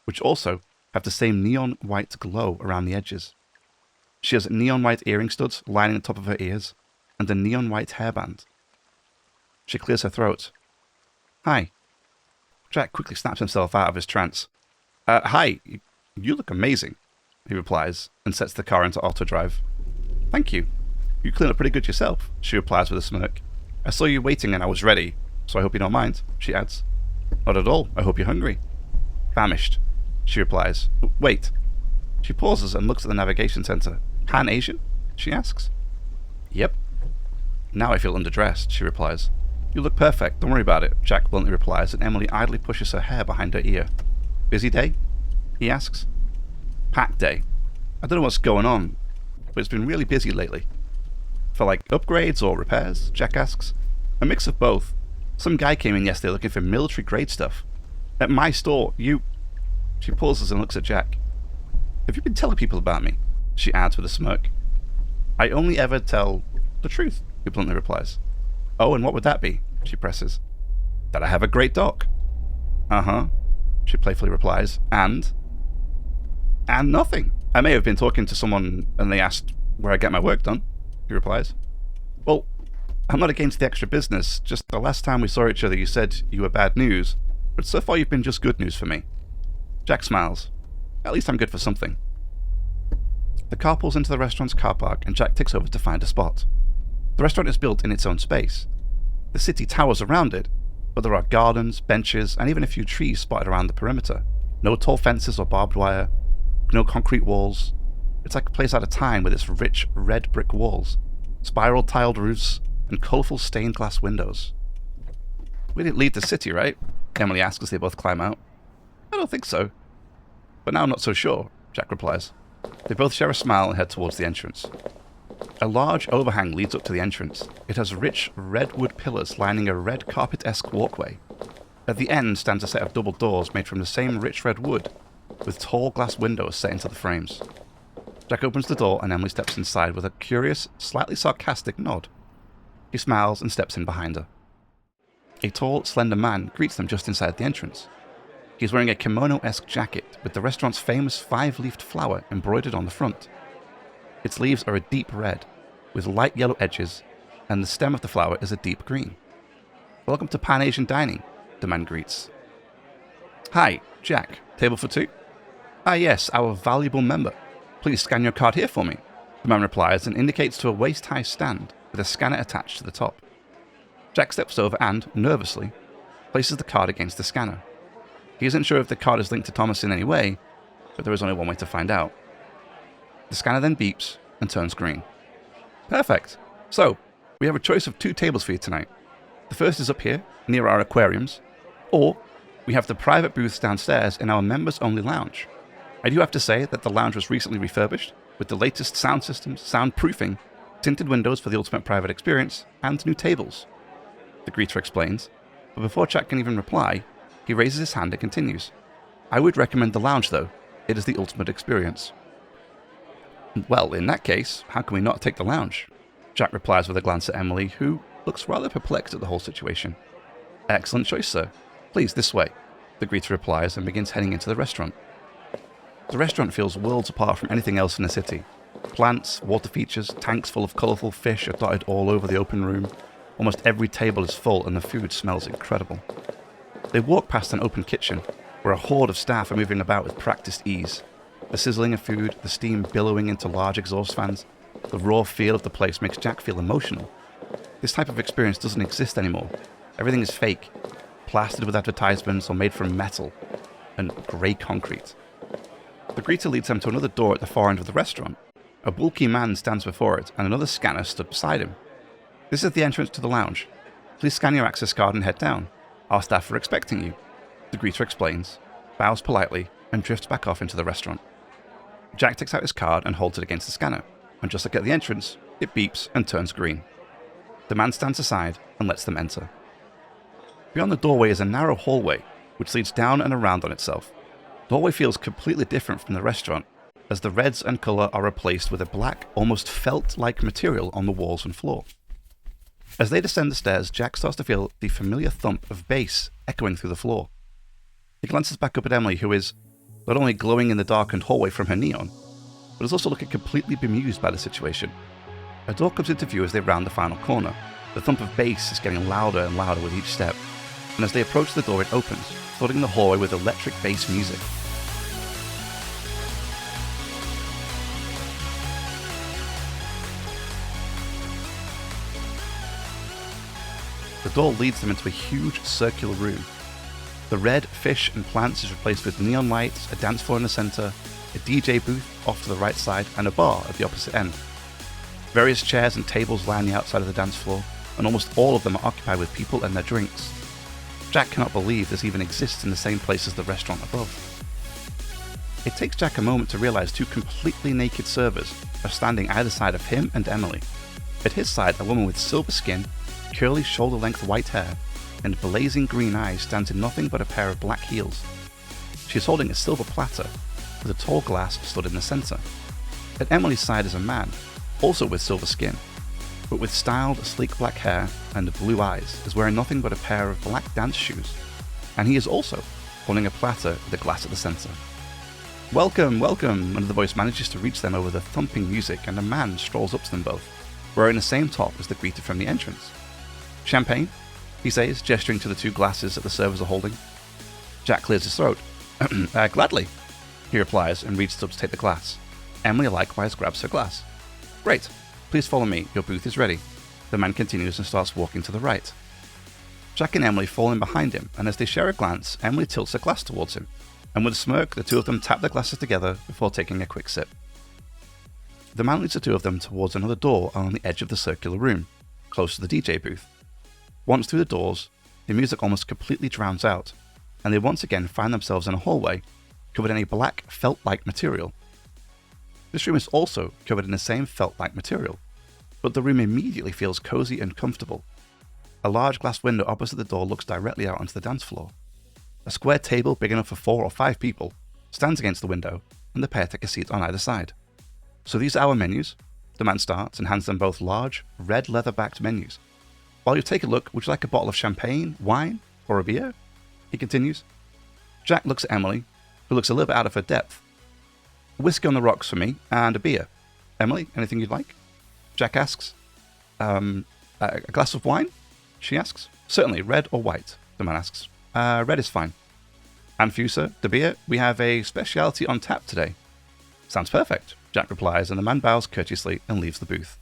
which also have the same neon white glow around the edges. She has neon white earring studs lining the top of her ears and a neon white hairband. She clears her throat. Hi. Jack quickly snaps himself out of his trance. Hi, you look amazing, he replies and sets the car into auto drive. Thank you. You clean up pretty good yourself, she replies with a smirk. I saw you waiting and I was ready, so I hope you don't mind, she adds. Not at all. I hope you're hungry. Famished, she replies. Wait. She pauses and looks at the navigation center. Pan-Asian? She asks. Yep. Now I feel underdressed, she replies. You look perfect. Don't worry about it, Jack bluntly replies, and Emily idly pushes her hair behind her ear. Busy day? He asks. Packed day. I don't know what's going on, but it's been really busy lately. For like upgrades or repairs? Jack asks. A mix of both. Some guy came in yesterday looking for military grade stuff. At my store, you... She pauses and looks at Jack. Have you been telling people about me? She adds with a smirk. I only ever tell the truth, he bluntly replies. Oh, and what would that be? She presses. That I have a great dock. Uh-huh, she playfully replies. And nothing. I may have been talking to someone and they asked where I get my work done, he replies. Well, I'm not against the extra business, just the last time we saw each other you said you were bad news, but so far you've been just good news for me. Jack smiles. At least I'm good for something. The car pulls into the restaurant's car park and Jack takes over to find a spot. The restaurant is built in its own space. The city towers around it, but there are gardens, benches, and even a few trees spotted around the perimeter. No tall fences or barbed wire, no concrete walls. It's like a place out of time with its rich red brick walls, spiral tiled roofs, and colourful stained glass windows. We didn't leave the city, right? Emily asks as they both climb out. I don't think so. But now I'm not so sure, Jack replies. They both share a smile and head towards the entrance. A large overhang leads up to the entrance. It has rich redwood pillars lining a red carpet-esque walkway. At the end stands a set of double doors made from the same rich red wood, with tall glass windows set into the frames. Jack opens the door and Emily steps inside with a curious, slightly sarcastic nod. He smiles and steps in behind her. A tall, slender man greets them just inside the entrance. He is wearing a kimono-esque jacket with the restaurant's famous five-leafed flower embroidered on the front. Its leaves are a deep red, with light yellow edges, and the stem of the flower is a deep green. Welcome to Pan Asian Dining, the man greets. Hi, Jack. Table for two? Ah yes, our valuable member. Please scan your card here for me, the man replies and indicates to a waist-high stand with a scanner attached to the top. Jack steps over and, nervously, places the card against the scanner. He isn't sure if the card is linked to Thomas in any way, but there is only one way to find out. The scanner then beeps and turns green. Perfect. So, we have a choice of two tables for you tonight. The first is up here, near our aquariums, or we have the private booths downstairs in our members-only lounge. I do have to say that the lounge was recently refurbished, with the latest sound systems, soundproofing, tinted windows for the ultimate private experience, and new tables. The greeter explains, but before Jack can even reply, he raises his hand and continues. I would recommend the lounge though. It is the ultimate experience. Well, in that case, how can we not take the lounge? Jack replies with a glance at Emily, who looks rather perplexed at the whole situation. Excellent choice, sir. Please, this way, the greeter replies and begins heading into the restaurant. The restaurant feels worlds apart from anything else in the city. Plants, water features, tanks full of colourful fish are dotted all over the open room. Almost every table is full and the food smells incredible. They walk past an open kitchen, where a horde of staff are moving about with practiced ease. The sizzling of food, the steam billowing into large exhaust fans, the raw feel of the place makes Jack feel emotional. This type of experience doesn't exist anymore. Everything is fake, plastered with advertisements or made from metal and grey concrete. The greeter leads them to another door at the far end of the restaurant. A bulky man stands before it, and another scanner stood beside him. This is the entrance to the lounge. Please scan your access card and head down. Our staff are expecting you, the greeter explains, bows politely, and drifts back off into the restaurant. Jack takes out his card and holds it against the scanner, and just like at the entrance, it beeps and turns green. The man stands aside and lets them enter. Beyond the doorway is a narrow hallway, which leads down and around on itself. The hallway feels completely different from the restaurant, as the reds and colour are replaced with a black, almost felt-like material on the walls and floor. As they descend the stairs, Jack starts to feel the familiar thump of bass echoing through the floor. He glances back up at Emily, who is not only glowing in the darkened hallway from her neon, but is also looking completely bemused by the situation. A door comes into view as they round the final corner. The thump of bass is getting louder and louder with each step, and as they approach the door it opens, flooding the hallway with electric bass music. The door leads them into a huge circular room. The red fish and plants is replaced with neon lights, a dance floor in the center, a DJ booth off to the right side, and a bar at the opposite end. Various chairs and tables line the outside of the dance floor, and almost all of them are occupied with people and their drinks. Jack cannot believe this even exists in the same place as the restaurant above. It takes Jack a moment to realize two completely naked servers are standing either side of him and Emily. At his side, a woman with silver skin, curly shoulder-length white hair, and blazing green eyes stands in nothing but a pair of black heels. She is holding a silver platter, with a tall glass stood in the center. At Emily's side is a man, also with silver skin. but with styled, sleek black hair and blue eyes, is wearing nothing but a pair of black dance shoes, and he is also holding a platter with a glass at the center. "Welcome, welcome," and the voice manages to reach them over the thumping music, and a man strolls up to them both, wearing the same top as the greeter from the entrance. "Champagne?" he says, gesturing to the two glasses that the servers are holding. Jack clears his throat. Gladly, he replies and reaches up to take the glass. Emily likewise grabs her glass. "Great, please follow me, your booth is ready." The man continues and starts walking to the right. Jack and Emily fall in behind him, and as they share a glance, Emily tilts her glass towards him, and with a smirk, the two of them tap their glasses together before taking a quick sip. The man leads the two of them towards another door along the edge of the circular room, close to the DJ booth. Once through the doors, the music almost completely drowns out, and they once again find themselves in a hallway covered in a black felt-like material. This room is also covered in the same felt-like material, but the room immediately feels cozy and comfortable. A large glass window opposite the door looks directly out onto the dance floor. A square table big enough for 4 or 5 people stands against the window, and the pair take a seat on either side. "So these are our menus." The man starts and hands them both large, red leather-backed menus. "While you take a look, would you like a bottle of champagne, wine, or a beer?" he continues. Jack looks at Emily, who looks a little bit out of her depth. "Whiskey on the rocks for me, and a beer. Emily, anything you'd like?" Jack asks. A glass of wine?" she asks. "Certainly, red or white?" the man asks. Red is fine." "And for you, sir, the beer? We have a specialty on tap today." "Sounds perfect," Jack replies, and the man bows courteously and leaves the booth.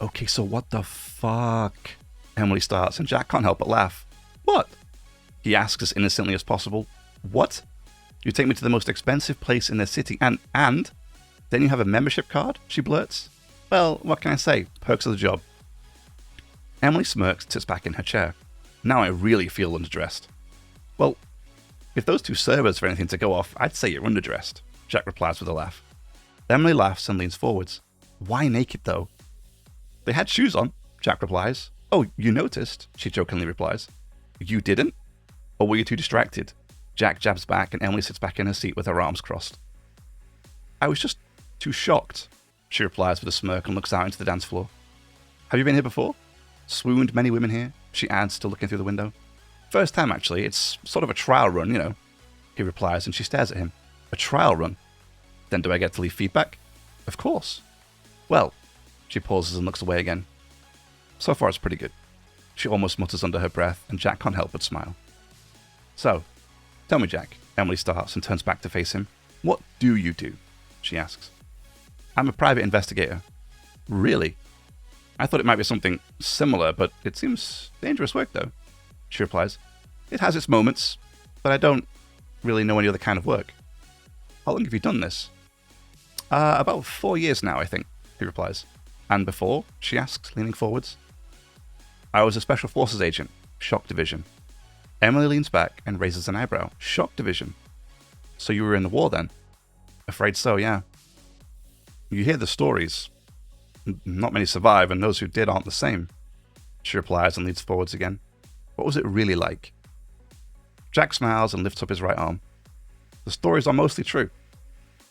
"Okay, so what the fuck?" Emily starts, and Jack can't help but laugh. "What?" he asks as innocently as possible. "What? You take me to the most expensive place in the city, and then you have a membership card?" she blurts. "Well, what can I say? Perks of the job." Emily smirks and sits back in her chair. "Now I really feel underdressed." "Well, if those two servers are anything to go off, I'd say you're underdressed," Jack replies with a laugh. Emily laughs and leans forwards. "Why naked, though?" "They had shoes on," Jack replies. "Oh, you noticed," she jokingly replies. "You didn't? Or were you too distracted?" Jack jabs back, and Emily sits back in her seat with her arms crossed. "I was just too shocked," she replies with a smirk and looks out into the dance floor. "Have you been here before? Swooned many women here?" she adds, still looking through the window. "First time, actually. It's sort of a trial run, you know," he replies, and she stares at him. "A trial run? Then do I get to leave feedback?" "Of course." "Well," she pauses and looks away again. "So far it's pretty good," she almost mutters under her breath, and Jack can't help but smile. "So, tell me, Jack," Emily starts and turns back to face him. "What do you do?" she asks. "I'm a private investigator." "Really? I thought it might be something similar, but it seems dangerous work, though," she replies. "It has its moments, but I don't really know any other kind of work." "How long have you done this?" About 4 years now, I think," he replies. "And before?" she asks, leaning forwards. "I was a Special Forces agent, Shock Division." Emily leans back and raises an eyebrow. "Shock Division? So you were in the war then?" "Afraid so, yeah." "You hear the stories. Not many survive, and those who did aren't the same," she replies and leans forwards again. "What was it really like?" Jack smiles and lifts up his right arm. "The stories are mostly true.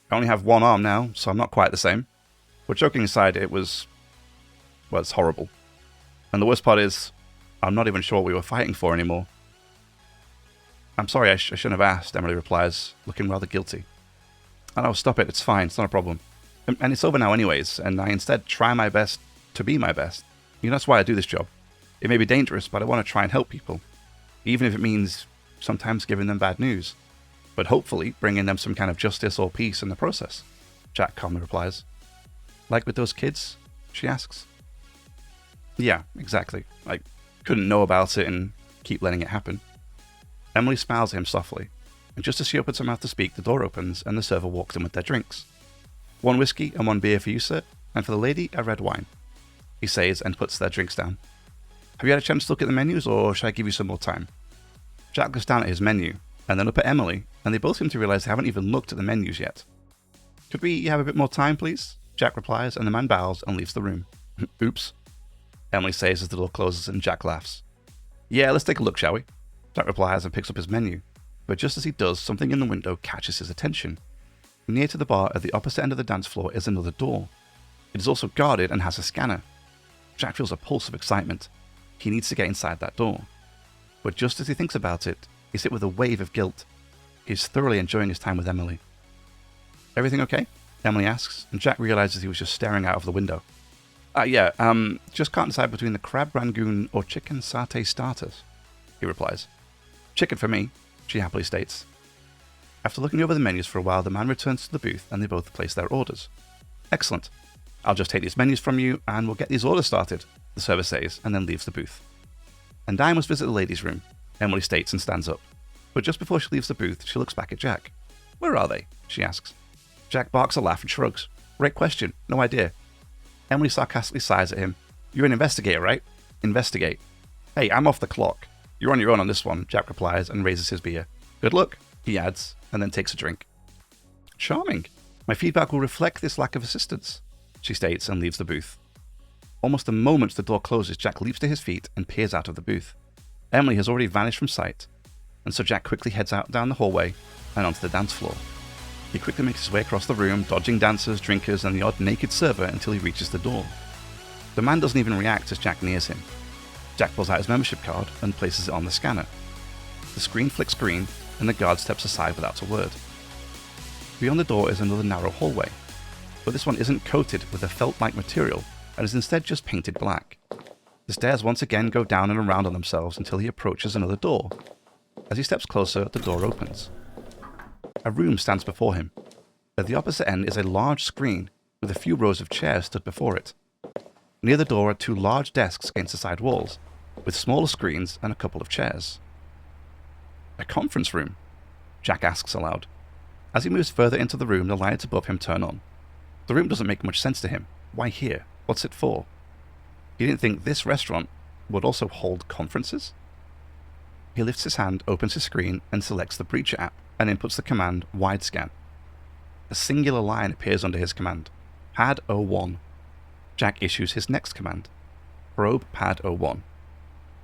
I only have one arm now, so I'm not quite the same. But joking aside, it's horrible. And the worst part is, I'm not even sure what we were fighting for anymore." "I'm sorry, I shouldn't have asked," Emily replies, looking rather guilty. "Oh no, stop it, it's fine, it's not a problem. And it's over now anyways, and I instead try my best to be my best. You know, that's why I do this job. It may be dangerous, but I want to try and help people. Even if it means sometimes giving them bad news. But hopefully bringing them some kind of justice or peace in the process," Jack calmly replies. "Like with those kids?" she asks. "Yeah, exactly. I couldn't know about it and keep letting it happen." Emily smiles at him softly, and just as she opens her mouth to speak, the door opens and the server walks in with their drinks. "1 whiskey and 1 beer for you, sir, and for the lady, a red wine," he says and puts their drinks down. "Have you had a chance to look at the menus, or should I give you some more time?" Jack looks down at his menu, and then up at Emily, and they both seem to realize they haven't even looked at the menus yet. "Could we have a bit more time, please?" Jack replies, and the man bows and leaves the room. "Oops," Emily says as the door closes, and Jack laughs. "Yeah, let's take a look, shall we?" Jack replies and picks up his menu, but just as he does, something in the window catches his attention. Near to the bar at the opposite end of the dance floor is another door. It is also guarded and has a scanner. Jack feels a pulse of excitement. He needs to get inside that door. But just as he thinks about it, he's hit with a wave of guilt. He's thoroughly enjoying his time with Emily. "Everything okay?" Emily asks, and Jack realizes he was just staring out of the window. Just can't decide between the crab rangoon or chicken satay starters," he replies. "Chicken for me," she happily states. After looking over the menus for a while, the man returns to the booth and they both place their orders. "Excellent. I'll just take these menus from you and we'll get these orders started," the server says, and then leaves the booth. "And I must visit the ladies' room," Emily states and stands up. But just before she leaves the booth, she looks back at Jack. "Where are they?" she asks. Jack barks a laugh and shrugs. "Great question. No idea." Emily sarcastically sighs at him. "You're an investigator, right?" "Investigate." "Hey, I'm off the clock. You're on your own on this one," Jack replies and raises his beer. "Good luck," he adds, and then takes a drink. "Charming. My feedback will reflect this lack of assistance," she states and leaves the booth. Almost the moment the door closes, Jack leaps to his feet and peers out of the booth. Emily has already vanished from sight, and so Jack quickly heads out down the hallway and onto the dance floor. He quickly makes his way across the room, dodging dancers, drinkers, and the odd naked server until he reaches the door. The man doesn't even react as Jack nears him. Jack pulls out his membership card and places it on the scanner. The screen flicks green, and the guard steps aside without a word. Beyond the door is another narrow hallway, but this one isn't coated with a felt-like material and is instead just painted black. The stairs once again go down and around on themselves until he approaches another door. As he steps closer, the door opens. A room stands before him. At the opposite end is a large screen with a few rows of chairs stood before it. Near the door are two large desks against the side walls, with smaller screens and a couple of chairs. "A conference room?" Jack asks aloud. As he moves further into the room, the lights above him turn on. The room doesn't make much sense to him. Why here? What's it for? He didn't think this restaurant would also hold conferences? He lifts his hand, opens his screen, and selects the Breacher app, and inputs the command wide scan. A singular line appears under his command, pad 01. Jack issues his next command, probe pad 01.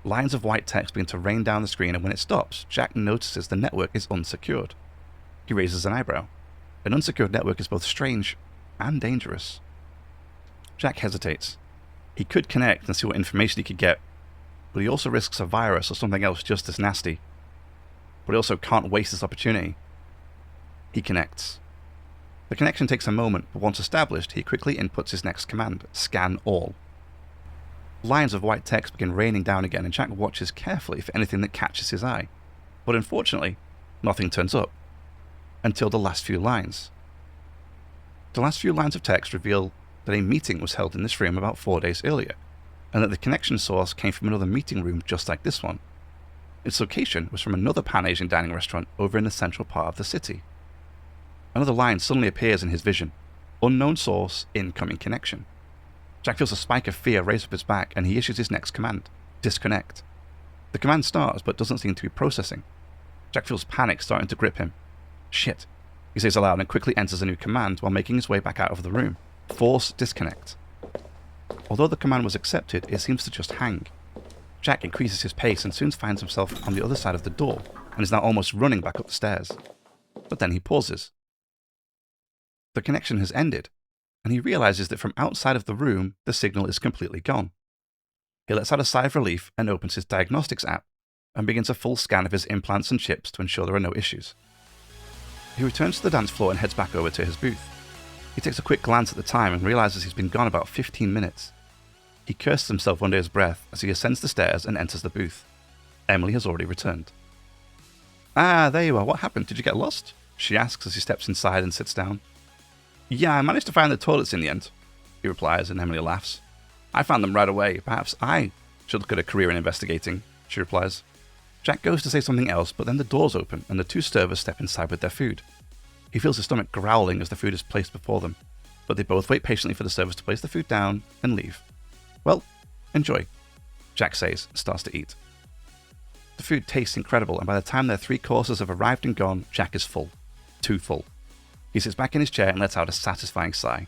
Lines of white text begin to rain down the screen, and when it stops, Jack notices the network is unsecured. He raises an eyebrow. An unsecured network is both strange and dangerous. Jack hesitates. He could connect and see what information he could get, but he also risks a virus or something else just as nasty. But he also can't waste this opportunity. He connects. The connection takes a moment, but once established, he quickly inputs his next command, scan all. Lines of white text begin raining down again, and Jack watches carefully for anything that catches his eye. But unfortunately, nothing turns up. Until the last few lines. The last few lines of text reveal that a meeting was held in this room about 4 days earlier, and that the connection source came from another meeting room just like this one. Its location was from another Pan-Asian dining restaurant over in the central part of the city. Another line suddenly appears in his vision. Unknown source, incoming connection. Jack feels a spike of fear raise up his back, and he issues his next command, disconnect. The command starts, but doesn't seem to be processing. Jack feels panic starting to grip him. Shit, he says aloud and quickly enters a new command while making his way back out of the room. Force disconnect. Although the command was accepted, it seems to just hang. Jack increases his pace and soon finds himself on the other side of the door, and is now almost running back up the stairs. But then he pauses. The connection has ended, and he realizes that from outside of the room, the signal is completely gone. He lets out a sigh of relief and opens his diagnostics app, and begins a full scan of his implants and chips to ensure there are no issues. He returns to the dance floor and heads back over to his booth. He takes a quick glance at the time and realizes he's been gone about 15 minutes. He curses himself under his breath as he ascends the stairs and enters the booth. Emily has already returned. "Ah, there you are. What happened? Did you get lost?" she asks as he steps inside and sits down. "Yeah, I managed to find the toilets in the end," he replies, and Emily laughs. "I found them right away. Perhaps I should look at a career in investigating," she replies. Jack goes to say something else, but then the doors open and the two servers step inside with their food. He feels his stomach growling as the food is placed before them, but they both wait patiently for the servers to place the food down and leave. "Well, enjoy," Jack says and starts to eat. The food tastes incredible, and by the time their 3 courses have arrived and gone, Jack is full. Too full. He sits back in his chair and lets out a satisfying sigh.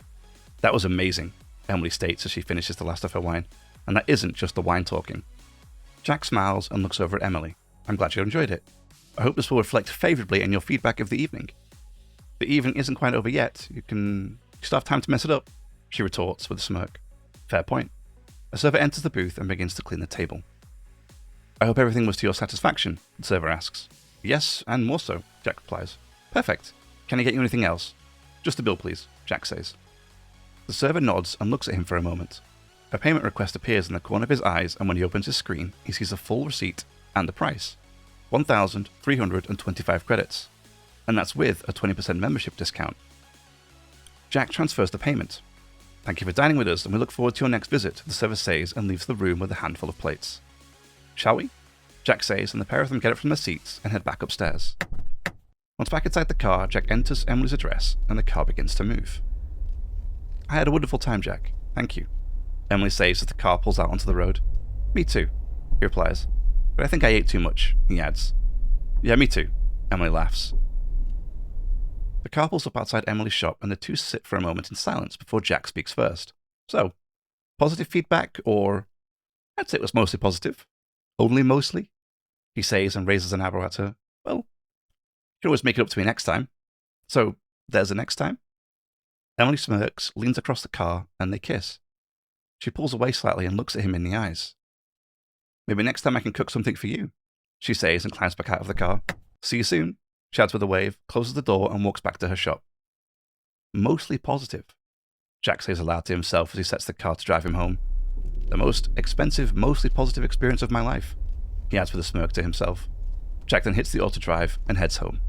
"That was amazing," Emily states as she finishes the last of her wine, and that isn't just the wine talking. Jack smiles and looks over at Emily. "I'm glad you enjoyed it. I hope this will reflect favourably in your feedback of the evening." "The evening isn't quite over yet. You still have time to mess it up," she retorts with a smirk. "Fair point." A server enters the booth and begins to clean the table. I hope everything was to your satisfaction, the server asks. Yes, and more so, Jack replies. Perfect. Can I get you anything else? Just the bill, please, Jack says. The server nods and looks at him for a moment. A payment request appears in the corner of his eyes, and when he opens his screen, he sees a full receipt and the price. 1,325 credits. And that's with a 20% membership discount. Jack transfers the payment. Thank you for dining with us, and we look forward to your next visit, the server says, and leaves the room with a handful of plates. Shall we? Jack says, and the pair of them get up from their seats and head back upstairs. Once back inside the car, Jack enters Emily's address, and the car begins to move. I had a wonderful time, Jack. Thank you, Emily says as the car pulls out onto the road. Me too, he replies. But I think I ate too much, he adds. Yeah, me too, Emily laughs. The car pulls up outside Emily's shop, and the two sit for a moment in silence before Jack speaks first. So, positive feedback, or... I'd say it was mostly positive. Only mostly, he says and raises an eyebrow at her. Well, you can always make it up to me next time. So, there's a next time? Emily smirks, leans across the car, and they kiss. She pulls away slightly and looks at him in the eyes. Maybe next time I can cook something for you, she says and climbs back out of the car. See you soon, she adds with a wave, closes the door and walks back to her shop. Mostly positive, Jack says aloud to himself as he sets the car to drive him home. The most expensive, mostly positive experience of my life, he adds with a smirk to himself. Jack then hits the auto drive and heads home.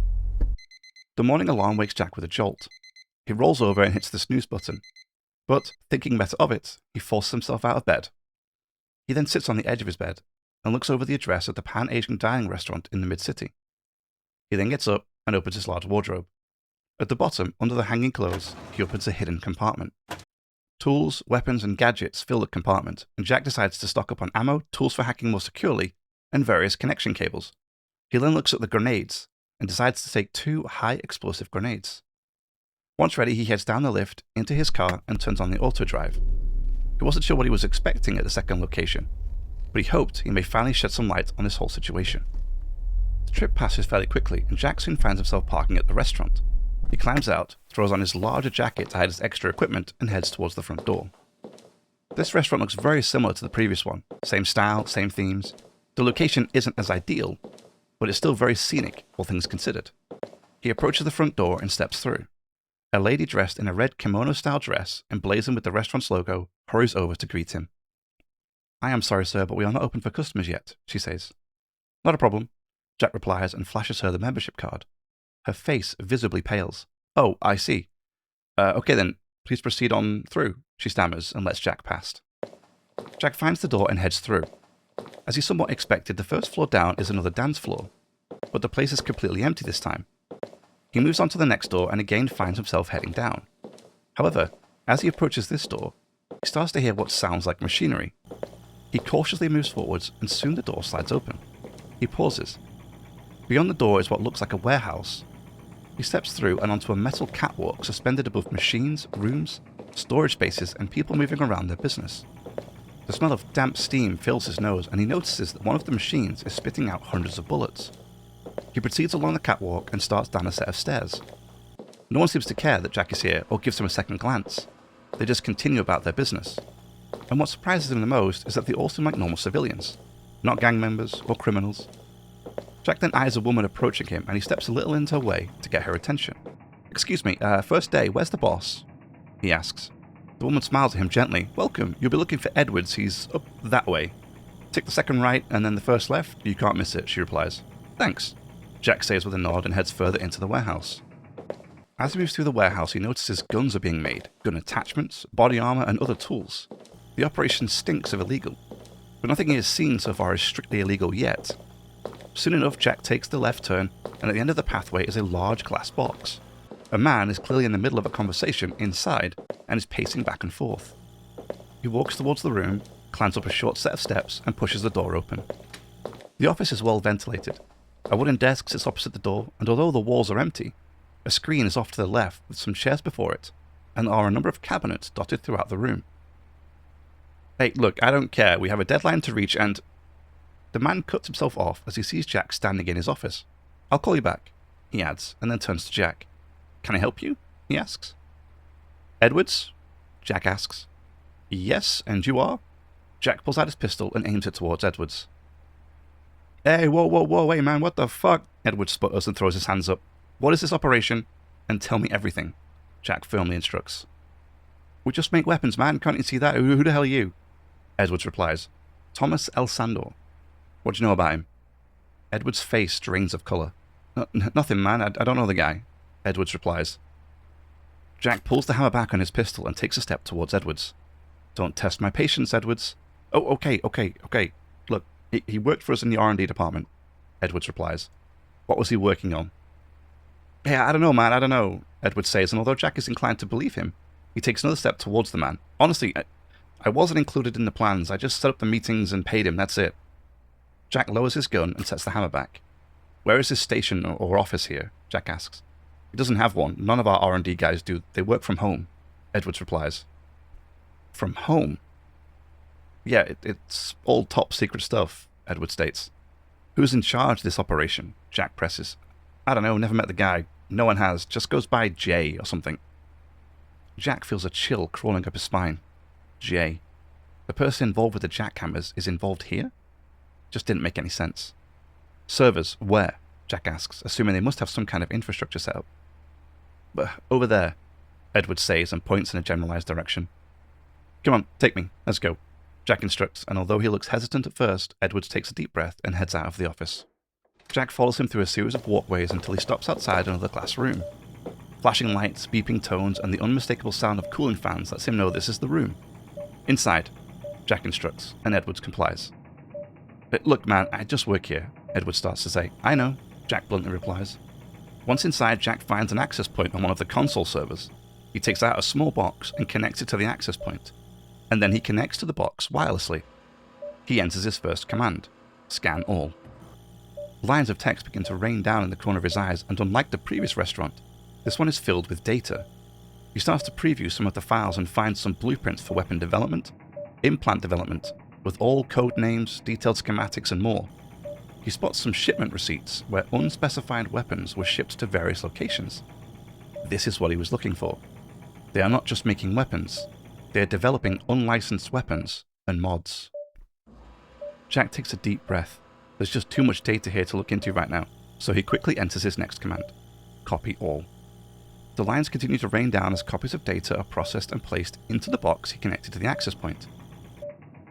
The morning alarm wakes Jack with a jolt. He rolls over and hits the snooze button. But, thinking better of it, he forces himself out of bed. He then sits on the edge of his bed and looks over the address of the Pan-Asian dining restaurant in the mid-city. He then gets up and opens his large wardrobe. At the bottom, under the hanging clothes, he opens a hidden compartment. Tools, weapons, and gadgets fill the compartment, and Jack decides to stock up on ammo, tools for hacking more securely, and various connection cables. He then looks at the grenades and decides to take 2 high-explosive grenades. Once ready, he heads down the lift, into his car, and turns on the auto drive. He wasn't sure what he was expecting at the second location, but he hoped he may finally shed some light on this whole situation. The trip passes fairly quickly, and Jack soon finds himself parking at the restaurant. He climbs out, throws on his larger jacket to hide his extra equipment, and heads towards the front door. This restaurant looks very similar to the previous one. Same style, same themes. The location isn't as ideal, but it's still very scenic, all things considered. He approaches the front door and steps through. A lady dressed in a red kimono-style dress, emblazoned with the restaurant's logo, hurries over to greet him. I am sorry, sir, but we are not open for customers yet, she says. Not a problem, Jack replies and flashes her the membership card. Her face visibly pales. Oh, I see. Okay then, please proceed on through, she stammers and lets Jack past. Jack finds the door and heads through. As he somewhat expected, the first floor down is another dance floor, but the place is completely empty this time. He moves on to the next door and again finds himself heading down. However, as he approaches this door, he starts to hear what sounds like machinery. He cautiously moves forwards and soon the door slides open. He pauses. Beyond the door is what looks like a warehouse. He steps through and onto a metal catwalk suspended above machines, rooms, storage spaces, and people moving around their business. The smell of damp steam fills his nose, and he notices that one of the machines is spitting out hundreds of bullets. He proceeds along the catwalk and starts down a set of stairs. No one seems to care that Jack is here or gives him a second glance. They just continue about their business. And what surprises him the most is that they all seem like normal civilians, not gang members or criminals. Jack then eyes a woman approaching him and he steps a little into her way to get her attention. Excuse me, first day, where's the boss? He asks. The woman smiles at him gently. Welcome, you'll be looking for Edwards, he's up that way. Take the second right and then the first left, you can't miss it, she replies. Thanks, Jack says with a nod and heads further into the warehouse. As he moves through the warehouse, he notices guns are being made, gun attachments, body armor, and other tools. The operation stinks of illegal, but nothing he has seen so far is strictly illegal yet. Soon enough, Jack takes the left turn, and at the end of the pathway is a large glass box. A man is clearly in the middle of a conversation inside and is pacing back and forth. He walks towards the room, climbs up a short set of steps, and pushes the door open. The office is well ventilated. A wooden desk sits opposite the door, and although the walls are empty, a screen is off to the left with some chairs before it, and there are a number of cabinets dotted throughout the room. Hey, look, I don't care. We have a deadline to reach and... The man cuts himself off as he sees Jack standing in his office. I'll call you back, he adds, and then turns to Jack. Can I help you? He asks. Edwards? Jack asks. Yes, and you are? Jack pulls out his pistol and aims it towards Edwards. Hey, whoa, hey man, what the fuck? Edwards sputters and throws his hands up. What is this operation? And tell me everything, Jack firmly instructs. We just make weapons, man, can't you see that? Who the hell are you? Edwards replies, Thomas El Sandor. What do you know about him? Edwards' face drains of colour. Nothing, man, I don't know the guy, Edwards replies. Jack pulls the hammer back on his pistol and takes a step towards Edwards. Don't test my patience, Edwards. Oh, okay. Look, he worked for us in the R&D department, Edwards replies. What was he working on? Yeah, I don't know, man, I don't know, Edwards says, and although Jack is inclined to believe him, he takes another step towards the man. Honestly, I wasn't included in the plans. I just set up the meetings and paid him, that's it. Jack lowers his gun and sets the hammer back. Where is his station or office here? Jack asks. He doesn't have one. None of our R&D guys do. They work from home, Edwards replies. From home? Yeah, it's all top secret stuff, Edwards states. Who's in charge of this operation? Jack presses. I don't know, never met the guy. No one has. Just goes by Jay or something. Jack feels a chill crawling up his spine. Jay. The person involved with the jackhammers is involved here? Just didn't make any sense. Servers, where? Jack asks, assuming they must have some kind of infrastructure set up. But over there, Edwards says and points in a generalized direction. Come on, take me, let's go, Jack instructs, and although he looks hesitant at first, Edwards takes a deep breath and heads out of the office. Jack follows him through a series of walkways until he stops outside another glass room. Flashing lights, beeping tones, and the unmistakable sound of cooling fans lets him know this is the room. Inside, Jack instructs, and Edwards complies. Look, man, I just work here, Edwards starts to say. I know, Jack bluntly replies. Once inside, Jack finds an access point on one of the console servers. He takes out a small box and connects it to the access point, and then he connects to the box wirelessly. He enters his first command, scan all. Lines of text begin to rain down in the corner of his eyes, and unlike the previous restaurant, this one is filled with data. He starts to preview some of the files and finds some blueprints for weapon development, implant development, with all code names, detailed schematics, and more. He spots some shipment receipts where unspecified weapons were shipped to various locations. This is what he was looking for. They are not just making weapons, they are developing unlicensed weapons and mods. Jack takes a deep breath. There's just too much data here to look into right now, so he quickly enters his next command. Copy all. The lines continue to rain down as copies of data are processed and placed into the box he connected to the access point.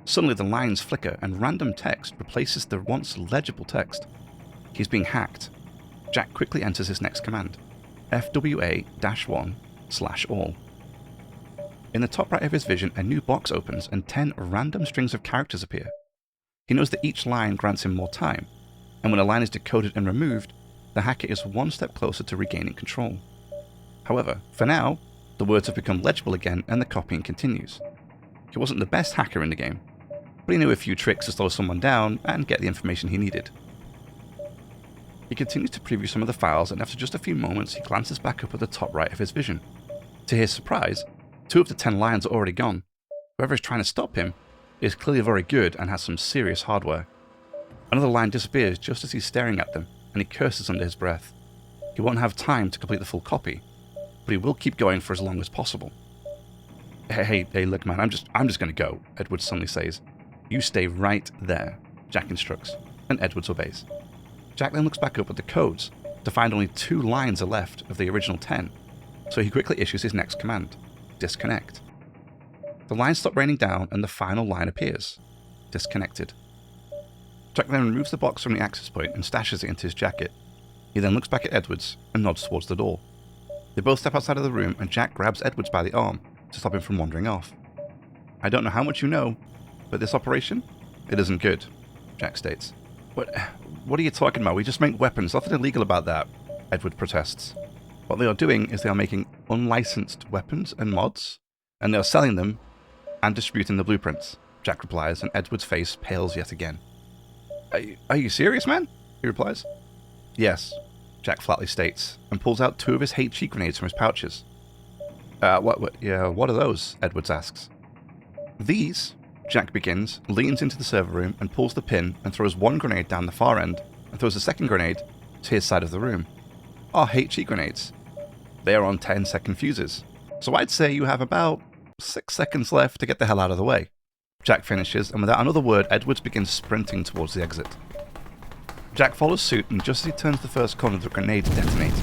Suddenly the lines flicker and random text replaces the once legible text. He's being hacked. Jack quickly enters his next command. FWA-1/all. In the top right of his vision, a new box opens and 10 random strings of characters appear. He knows that each line grants him more time, and when a line is decoded and removed, the hacker is one step closer to regaining control. However, for now, the words have become legible again and the copying continues. He wasn't the best hacker in the game, but he knew a few tricks to slow someone down and get the information he needed. He continues to preview some of the files, and after just a few moments he glances back up at the top right of his vision. To his surprise, 2 of the 10 lines are already gone. Whoever is trying to stop him is clearly very good and has some serious hardware. Another line disappears just as he's staring at them, and he curses under his breath. He won't have time to complete the full copy, but he will keep going for as long as possible. Hey, look man, I'm just gonna go, Edwards suddenly says. You stay right there, Jack instructs, and Edwards obeys. Jack then looks back up at the codes to find only 2 lines are left of the original 10, so he quickly issues his next command, disconnect. The lines stop raining down and the final line appears, disconnected. Jack then removes the box from the access point and stashes it into his jacket. He then looks back at Edwards and nods towards the door. They both step outside of the room and Jack grabs Edwards by the arm to stop him from wandering off. I don't know how much you know, but this operation, it isn't good, Jack states. But what are you talking about? We just make weapons, nothing illegal about that, Edward protests. What they are doing is they are making unlicensed weapons and mods, and they are selling them and distributing the blueprints, Jack replies, and Edward's face pales yet again. Are you serious, man? He replies. Yes, Jack flatly states, and pulls out 2 of his HE grenades from his pouches. What are those? Edwards asks. These, Jack begins, leans into the server room and pulls the pin and throws 1 grenade down the far end and throws a second grenade to his side of the room. Are HE grenades. They are on 10-second fuses, so I'd say you have about 6 seconds left to get the hell out of the way. Jack finishes, and without another word, Edwards begins sprinting towards the exit. Jack follows suit, and just as he turns the first corner, the grenades detonate.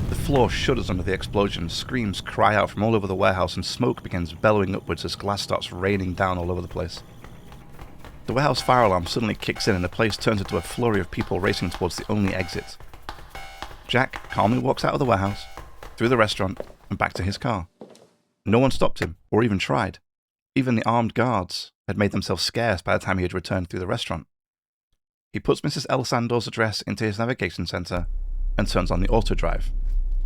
The floor shudders under the explosion, screams cry out from all over the warehouse, and smoke begins bellowing upwards as glass starts raining down all over the place. The warehouse fire alarm suddenly kicks in, and the place turns into a flurry of people racing towards the only exit. Jack calmly walks out of the warehouse, through the restaurant, and back to his car. No one stopped him, or even tried. Even the armed guards had made themselves scarce by the time he had returned through the restaurant. He puts Mrs. El Sandor's address into his navigation center and turns on the auto drive.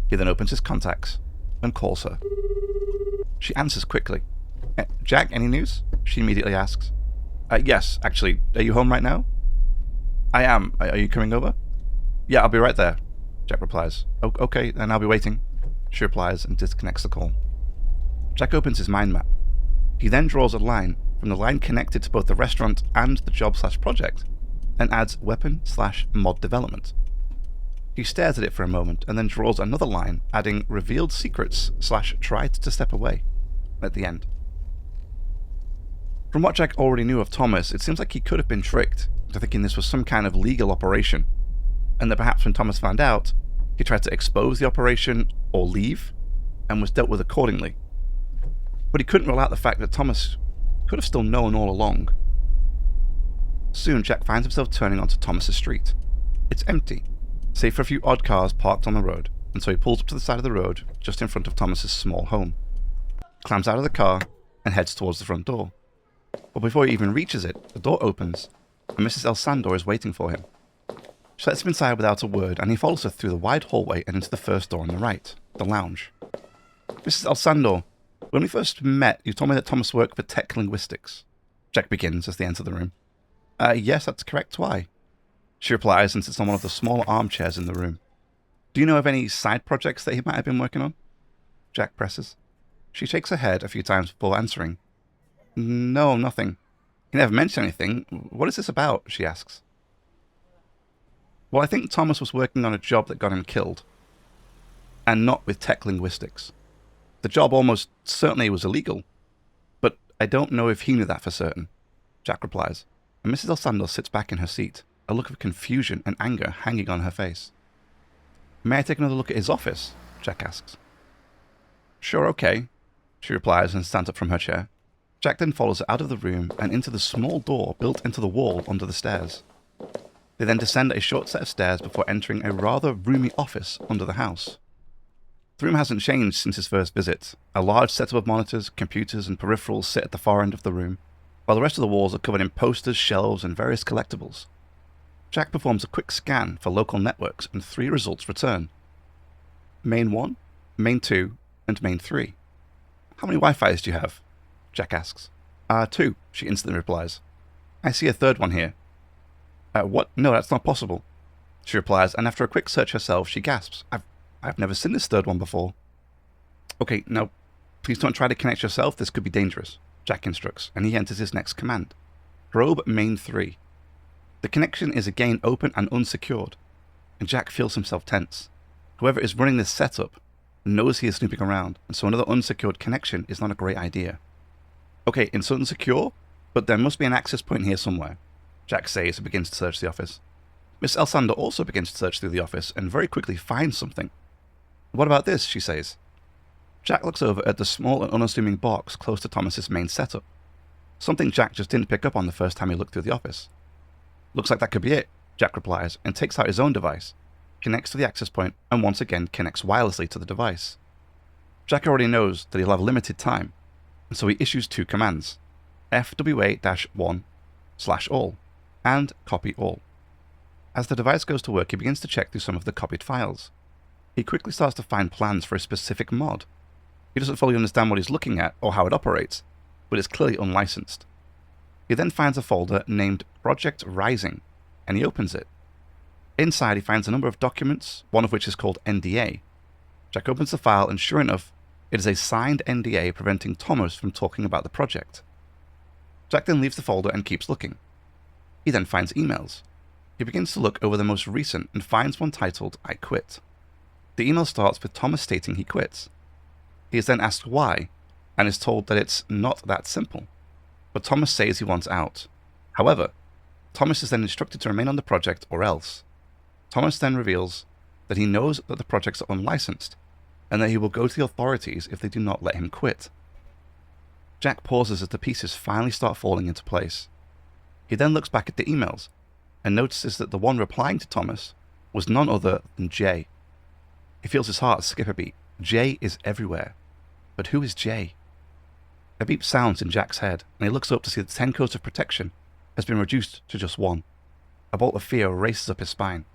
He then opens his contacts and calls her. She answers quickly. Jack, any news? She immediately asks. Yes, actually. Are you home right now? I am. Are you coming over? Yeah, I'll be right there, Jack replies. Okay, then I'll be waiting, she replies and disconnects the call. Jack opens his mind map. He then draws a line from the line connected to both the restaurant and the job/project and adds weapon/mod development. He stares at it for a moment and then draws another line adding revealed secrets/tried to step away at the end. From what Jack already knew of Thomas, it seems like he could have been tricked into thinking this was some kind of legal operation, and that perhaps when Thomas found out, he tried to expose the operation or leave, and was dealt with accordingly. But he couldn't rule out the fact that Thomas could have still known all along. Soon, Jack finds himself turning onto Thomas's street. It's empty, save for a few odd cars parked on the road, and so he pulls up to the side of the road just in front of Thomas's small home, climbs out of the car, and heads towards the front door. But before he even reaches it, the door opens, and Mrs. El Sandor is waiting for him. She lets him inside without a word, and he follows her through the wide hallway and into the first door on the right, the lounge. Mrs. El Sandor, when we first met, you told me that Thomas worked for tech linguistics. Jack begins as they enter the room. Yes, that's correct. Why? She replies and sits on one of the smaller armchairs in the room. Do you know of any side projects that he might have been working on? Jack presses. She shakes her head a few times before answering. No, nothing. He never mentioned anything. What is this about? She asks. Well, I think Thomas was working on a job that got him killed. And not with tech linguistics. The job almost certainly was illegal. But I don't know if he knew that for certain, Jack replies, and Mrs. El Sandor sits back in her seat, a look of confusion and anger hanging on her face. May I take another look at his office? Jack asks. Sure, okay, she replies and stands up from her chair. Jack then follows her out of the room and into the small door built into the wall under the stairs. They then descend a short set of stairs before entering a rather roomy office under the house. The room hasn't changed since his first visit. A large setup of monitors, computers, and peripherals sit at the far end of the room, while the rest of the walls are covered in posters, shelves, and various collectibles. Jack performs a quick scan for local networks, and 3 results return. Main 1, Main 2, and Main 3. How many Wi-Fis do you have? Jack asks. 2, she instantly replies. I see a third one here. What? No, that's not possible, she replies, and after a quick search herself, she gasps. I've never seen this third one before. Okay, now, please don't try to connect yourself, this could be dangerous, Jack instructs, and he enters his next command. Probe Main 3. The connection is again open and unsecured, and Jack feels himself tense. Whoever is running this setup knows he is snooping around, and so another unsecured connection is not a great idea. Okay, it's unsecure, but there must be an access point here somewhere, Jack says and begins to search the office. Miss El Sandor also begins to search through the office and very quickly finds something. What about this? She says. Jack looks over at the small and unassuming box close to Thomas's main setup. Something Jack just didn't pick up on the first time he looked through the office. Looks like that could be it, Jack replies, and takes out his own device, connects to the access point, and once again connects wirelessly to the device. Jack already knows that he'll have limited time, and so he issues 2 commands, FWA-1/all, and copy all. As the device goes to work, he begins to check through some of the copied files. He quickly starts to find plans for a specific mod. He doesn't fully understand what he's looking at or how it operates, but it's clearly unlicensed. He then finds a folder named Project Rising, and he opens it. Inside, he finds a number of documents, one of which is called NDA. Jack opens the file, and sure enough, it is a signed NDA preventing Thomas from talking about the project. Jack then leaves the folder and keeps looking. He then finds emails. He begins to look over the most recent and finds one titled, I quit. The email starts with Thomas stating he quits. He is then asked why, and is told that it's not that simple. but Thomas says he wants out. However, Thomas is then instructed to remain on the project or else. Thomas then reveals that he knows that the projects are unlicensed, and that he will go to the authorities if they do not let him quit. Jack pauses as the pieces finally start falling into place. He then looks back at the emails, and notices that the one replying to Thomas was none other than Jay. He feels his heart skip a beat. Jay is everywhere. But who is Jay? A beep sounds in Jack's head, and he looks up to see that 10 codes of protection has been reduced to just 1. A bolt of fear races up his spine.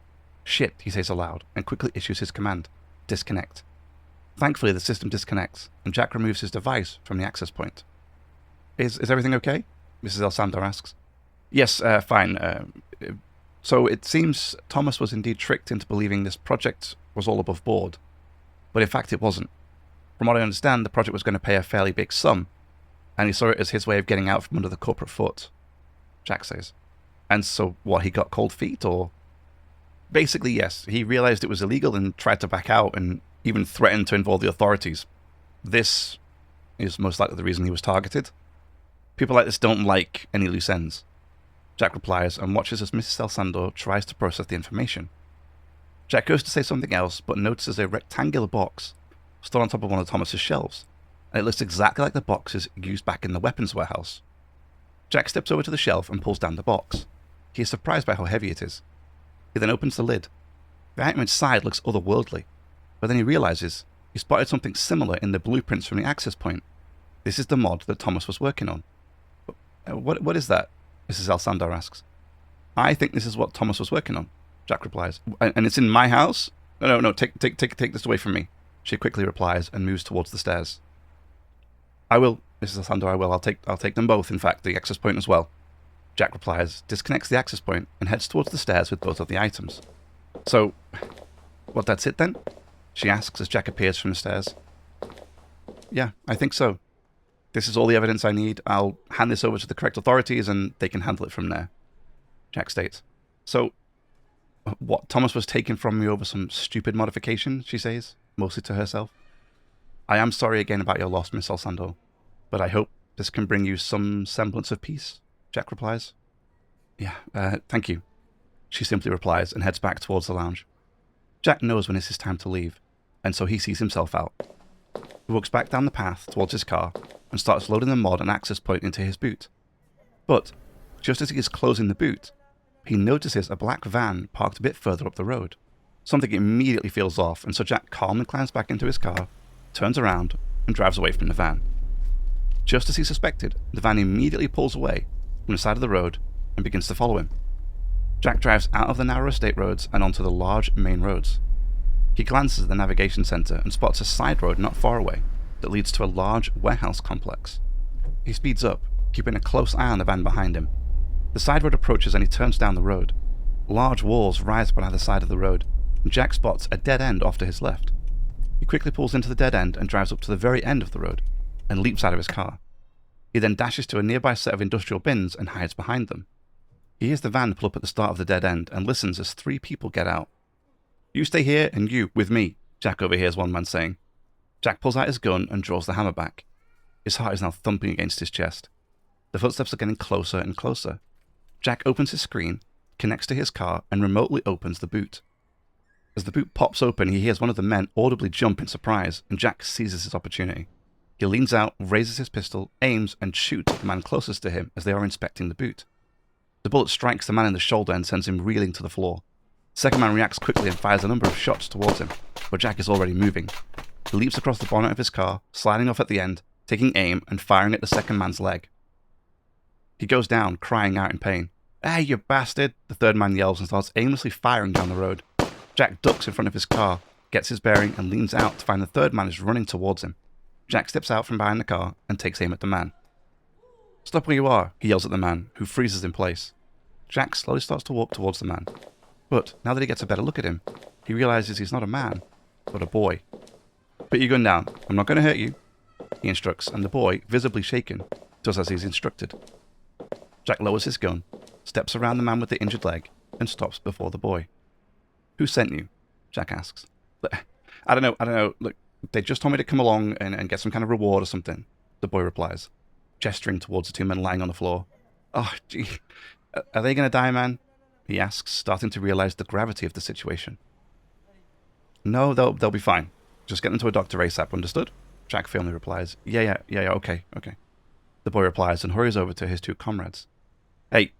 Shit, he says aloud, and quickly issues his command, disconnect. Thankfully, the system disconnects, and Jack removes his device from the access point. Is everything okay? Mrs. El Sandor asks. Yes, fine. So it seems Thomas was indeed tricked into believing this project was all above board, but in fact it wasn't. From what I understand, the project was going to pay a fairly big sum, and he saw it as his way of getting out from under the corporate foot, Jack says. And so what, he got cold feet, or? Basically, yes. He realized it was illegal and tried to back out, and even threatened to involve the authorities. This is most likely the reason he was targeted. People like this don't like any loose ends. Jack replies and watches as Mrs. El Sandor tries to process the information. Jack goes to say something else, but notices a rectangular box stood on top of one of Thomas's shelves, and it looks exactly like the boxes used back in the weapons warehouse. Jack steps over to the shelf and pulls down the box. He is surprised by how heavy it is. He then opens the lid. The item inside looks otherworldly, but then he realizes he spotted something similar in the blueprints from the access point. This is the mod that Thomas was working on. What is that? Mrs. El Sandor asks. I think this is what Thomas was working on, Jack replies. And it's in my house? No, take this away from me, she quickly replies and moves towards the stairs. I will, Mrs. El Sandor, I will. I'll take them both, in fact, the access point as well. Jack replies, disconnects the access point, and heads towards the stairs with both of the items. So, what, that's it then? She asks as Jack appears from the stairs. Yeah, I think so. This is all the evidence I need. I'll hand this over to the correct authorities and they can handle it from there, Jack states. So, what, Thomas was taken from me over some stupid modification, she says, mostly to herself. I am sorry again about your loss, Miss El Sandor, but I hope this can bring you some semblance of peace, Jack replies. Yeah, thank you, she simply replies and heads back towards the lounge. Jack knows when it's his time to leave, and so he sees himself out. He walks back down the path towards his car and starts loading the mod and access point into his boot. But, just as he is closing the boot, he notices a black van parked a bit further up the road. Something immediately feels off, and so Jack calmly climbs back into his car, turns around, and drives away from the van. Just as he suspected, the van immediately pulls away from the side of the road and begins to follow him. Jack drives out of the narrow estate roads and onto the large main roads. He glances at the navigation center and spots a side road not far away that leads to a large warehouse complex. He speeds up, keeping a close eye on the van behind him. The side road approaches and he turns down the road. Large walls rise by either side of the road, and Jack spots a dead end off to his left. He quickly pulls into the dead end and drives up to the very end of the road, and leaps out of his car. He then dashes to a nearby set of industrial bins and hides behind them. He hears the van pull up at the start of the dead end and listens as 3 people get out. You stay here and you with me, Jack overhears one man saying. Jack pulls out his gun and draws the hammer back. His heart is now thumping against his chest. The footsteps are getting closer and closer. Jack opens his screen, connects to his car, and remotely opens the boot. As the boot pops open, he hears one of the men audibly jump in surprise, and Jack seizes his opportunity. He leans out, raises his pistol, aims, and shoots at the man closest to him as they are inspecting the boot. The bullet strikes the man in the shoulder and sends him reeling to the floor. The second man reacts quickly and fires a number of shots towards him, but Jack is already moving. He leaps across the bonnet of his car, sliding off at the end, taking aim and firing at the second man's leg. He goes down, crying out in pain. Hey, you bastard! The third man yells and starts aimlessly firing down the road. Jack ducks in front of his car, gets his bearing, and leans out to find the third man is running towards him. Jack steps out from behind the car and takes aim at the man. Stop where you are, he yells at the man, who freezes in place. Jack slowly starts to walk towards the man. But, now that he gets a better look at him, he realizes he's not a man, but a boy. Put your gun down. I'm not going to hurt you, he instructs, and the boy, visibly shaken, does as he's instructed. Jack lowers his gun, steps around the man with the injured leg, and stops before the boy. Who sent you? Jack asks. I don't know. Look, they just told me to come along and get some kind of reward or something, the boy replies. gesturing towards the two men lying on the floor. Oh, gee. Are they going to die, man? He asks, starting to realize the gravity of the situation. No, they'll be fine. Just get them to a doctor ASAP, understood? Jack firmly replies. Yeah, okay. The boy replies and hurries over to his two comrades. Hey,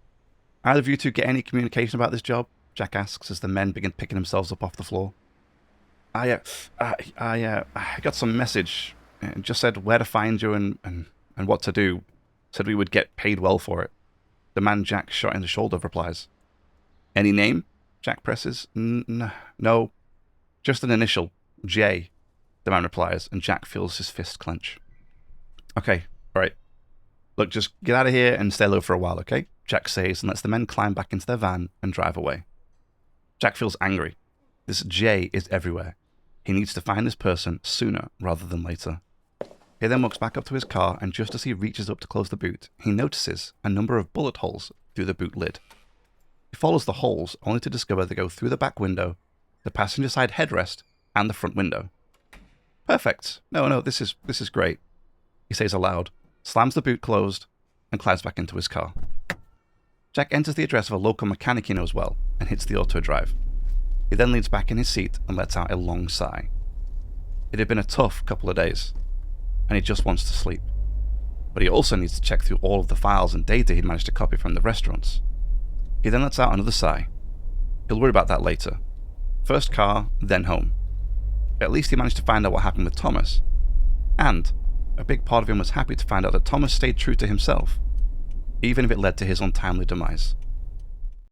either of you two get any communication about this job? Jack asks as the men begin picking themselves up off the floor. I got some message. It just said where to find you and what to do. Said we would get paid well for it. The man Jack shot in the shoulder replies. Any name? Jack presses. No, just an initial. J. The man replies, and Jack feels his fist clench. Okay, alright. Look, just get out of here and stay low for a while, okay? Jack says and lets the men climb back into their van and drive away. Jack feels angry. This J is everywhere. He needs to find this person sooner rather than later. He then walks back up to his car, and just as he reaches up to close the boot, he notices a number of bullet holes through the boot lid. He follows the holes, only to discover they go through the back window, the passenger side headrest, and the front window. Perfect. No, this is great, he says aloud, slams the boot closed, and climbs back into his car. Jack enters the address of a local mechanic he knows well, and hits the auto drive. He then leans back in his seat and lets out a long sigh. It had been a tough couple of days, and he just wants to sleep. But he also needs to check through all of the files and data he'd managed to copy from the restaurants. He then lets out another sigh. He'll worry about that later. First car, then home. At least he managed to find out what happened with Thomas. And a big part of him was happy to find out that Thomas stayed true to himself, even if it led to his untimely demise.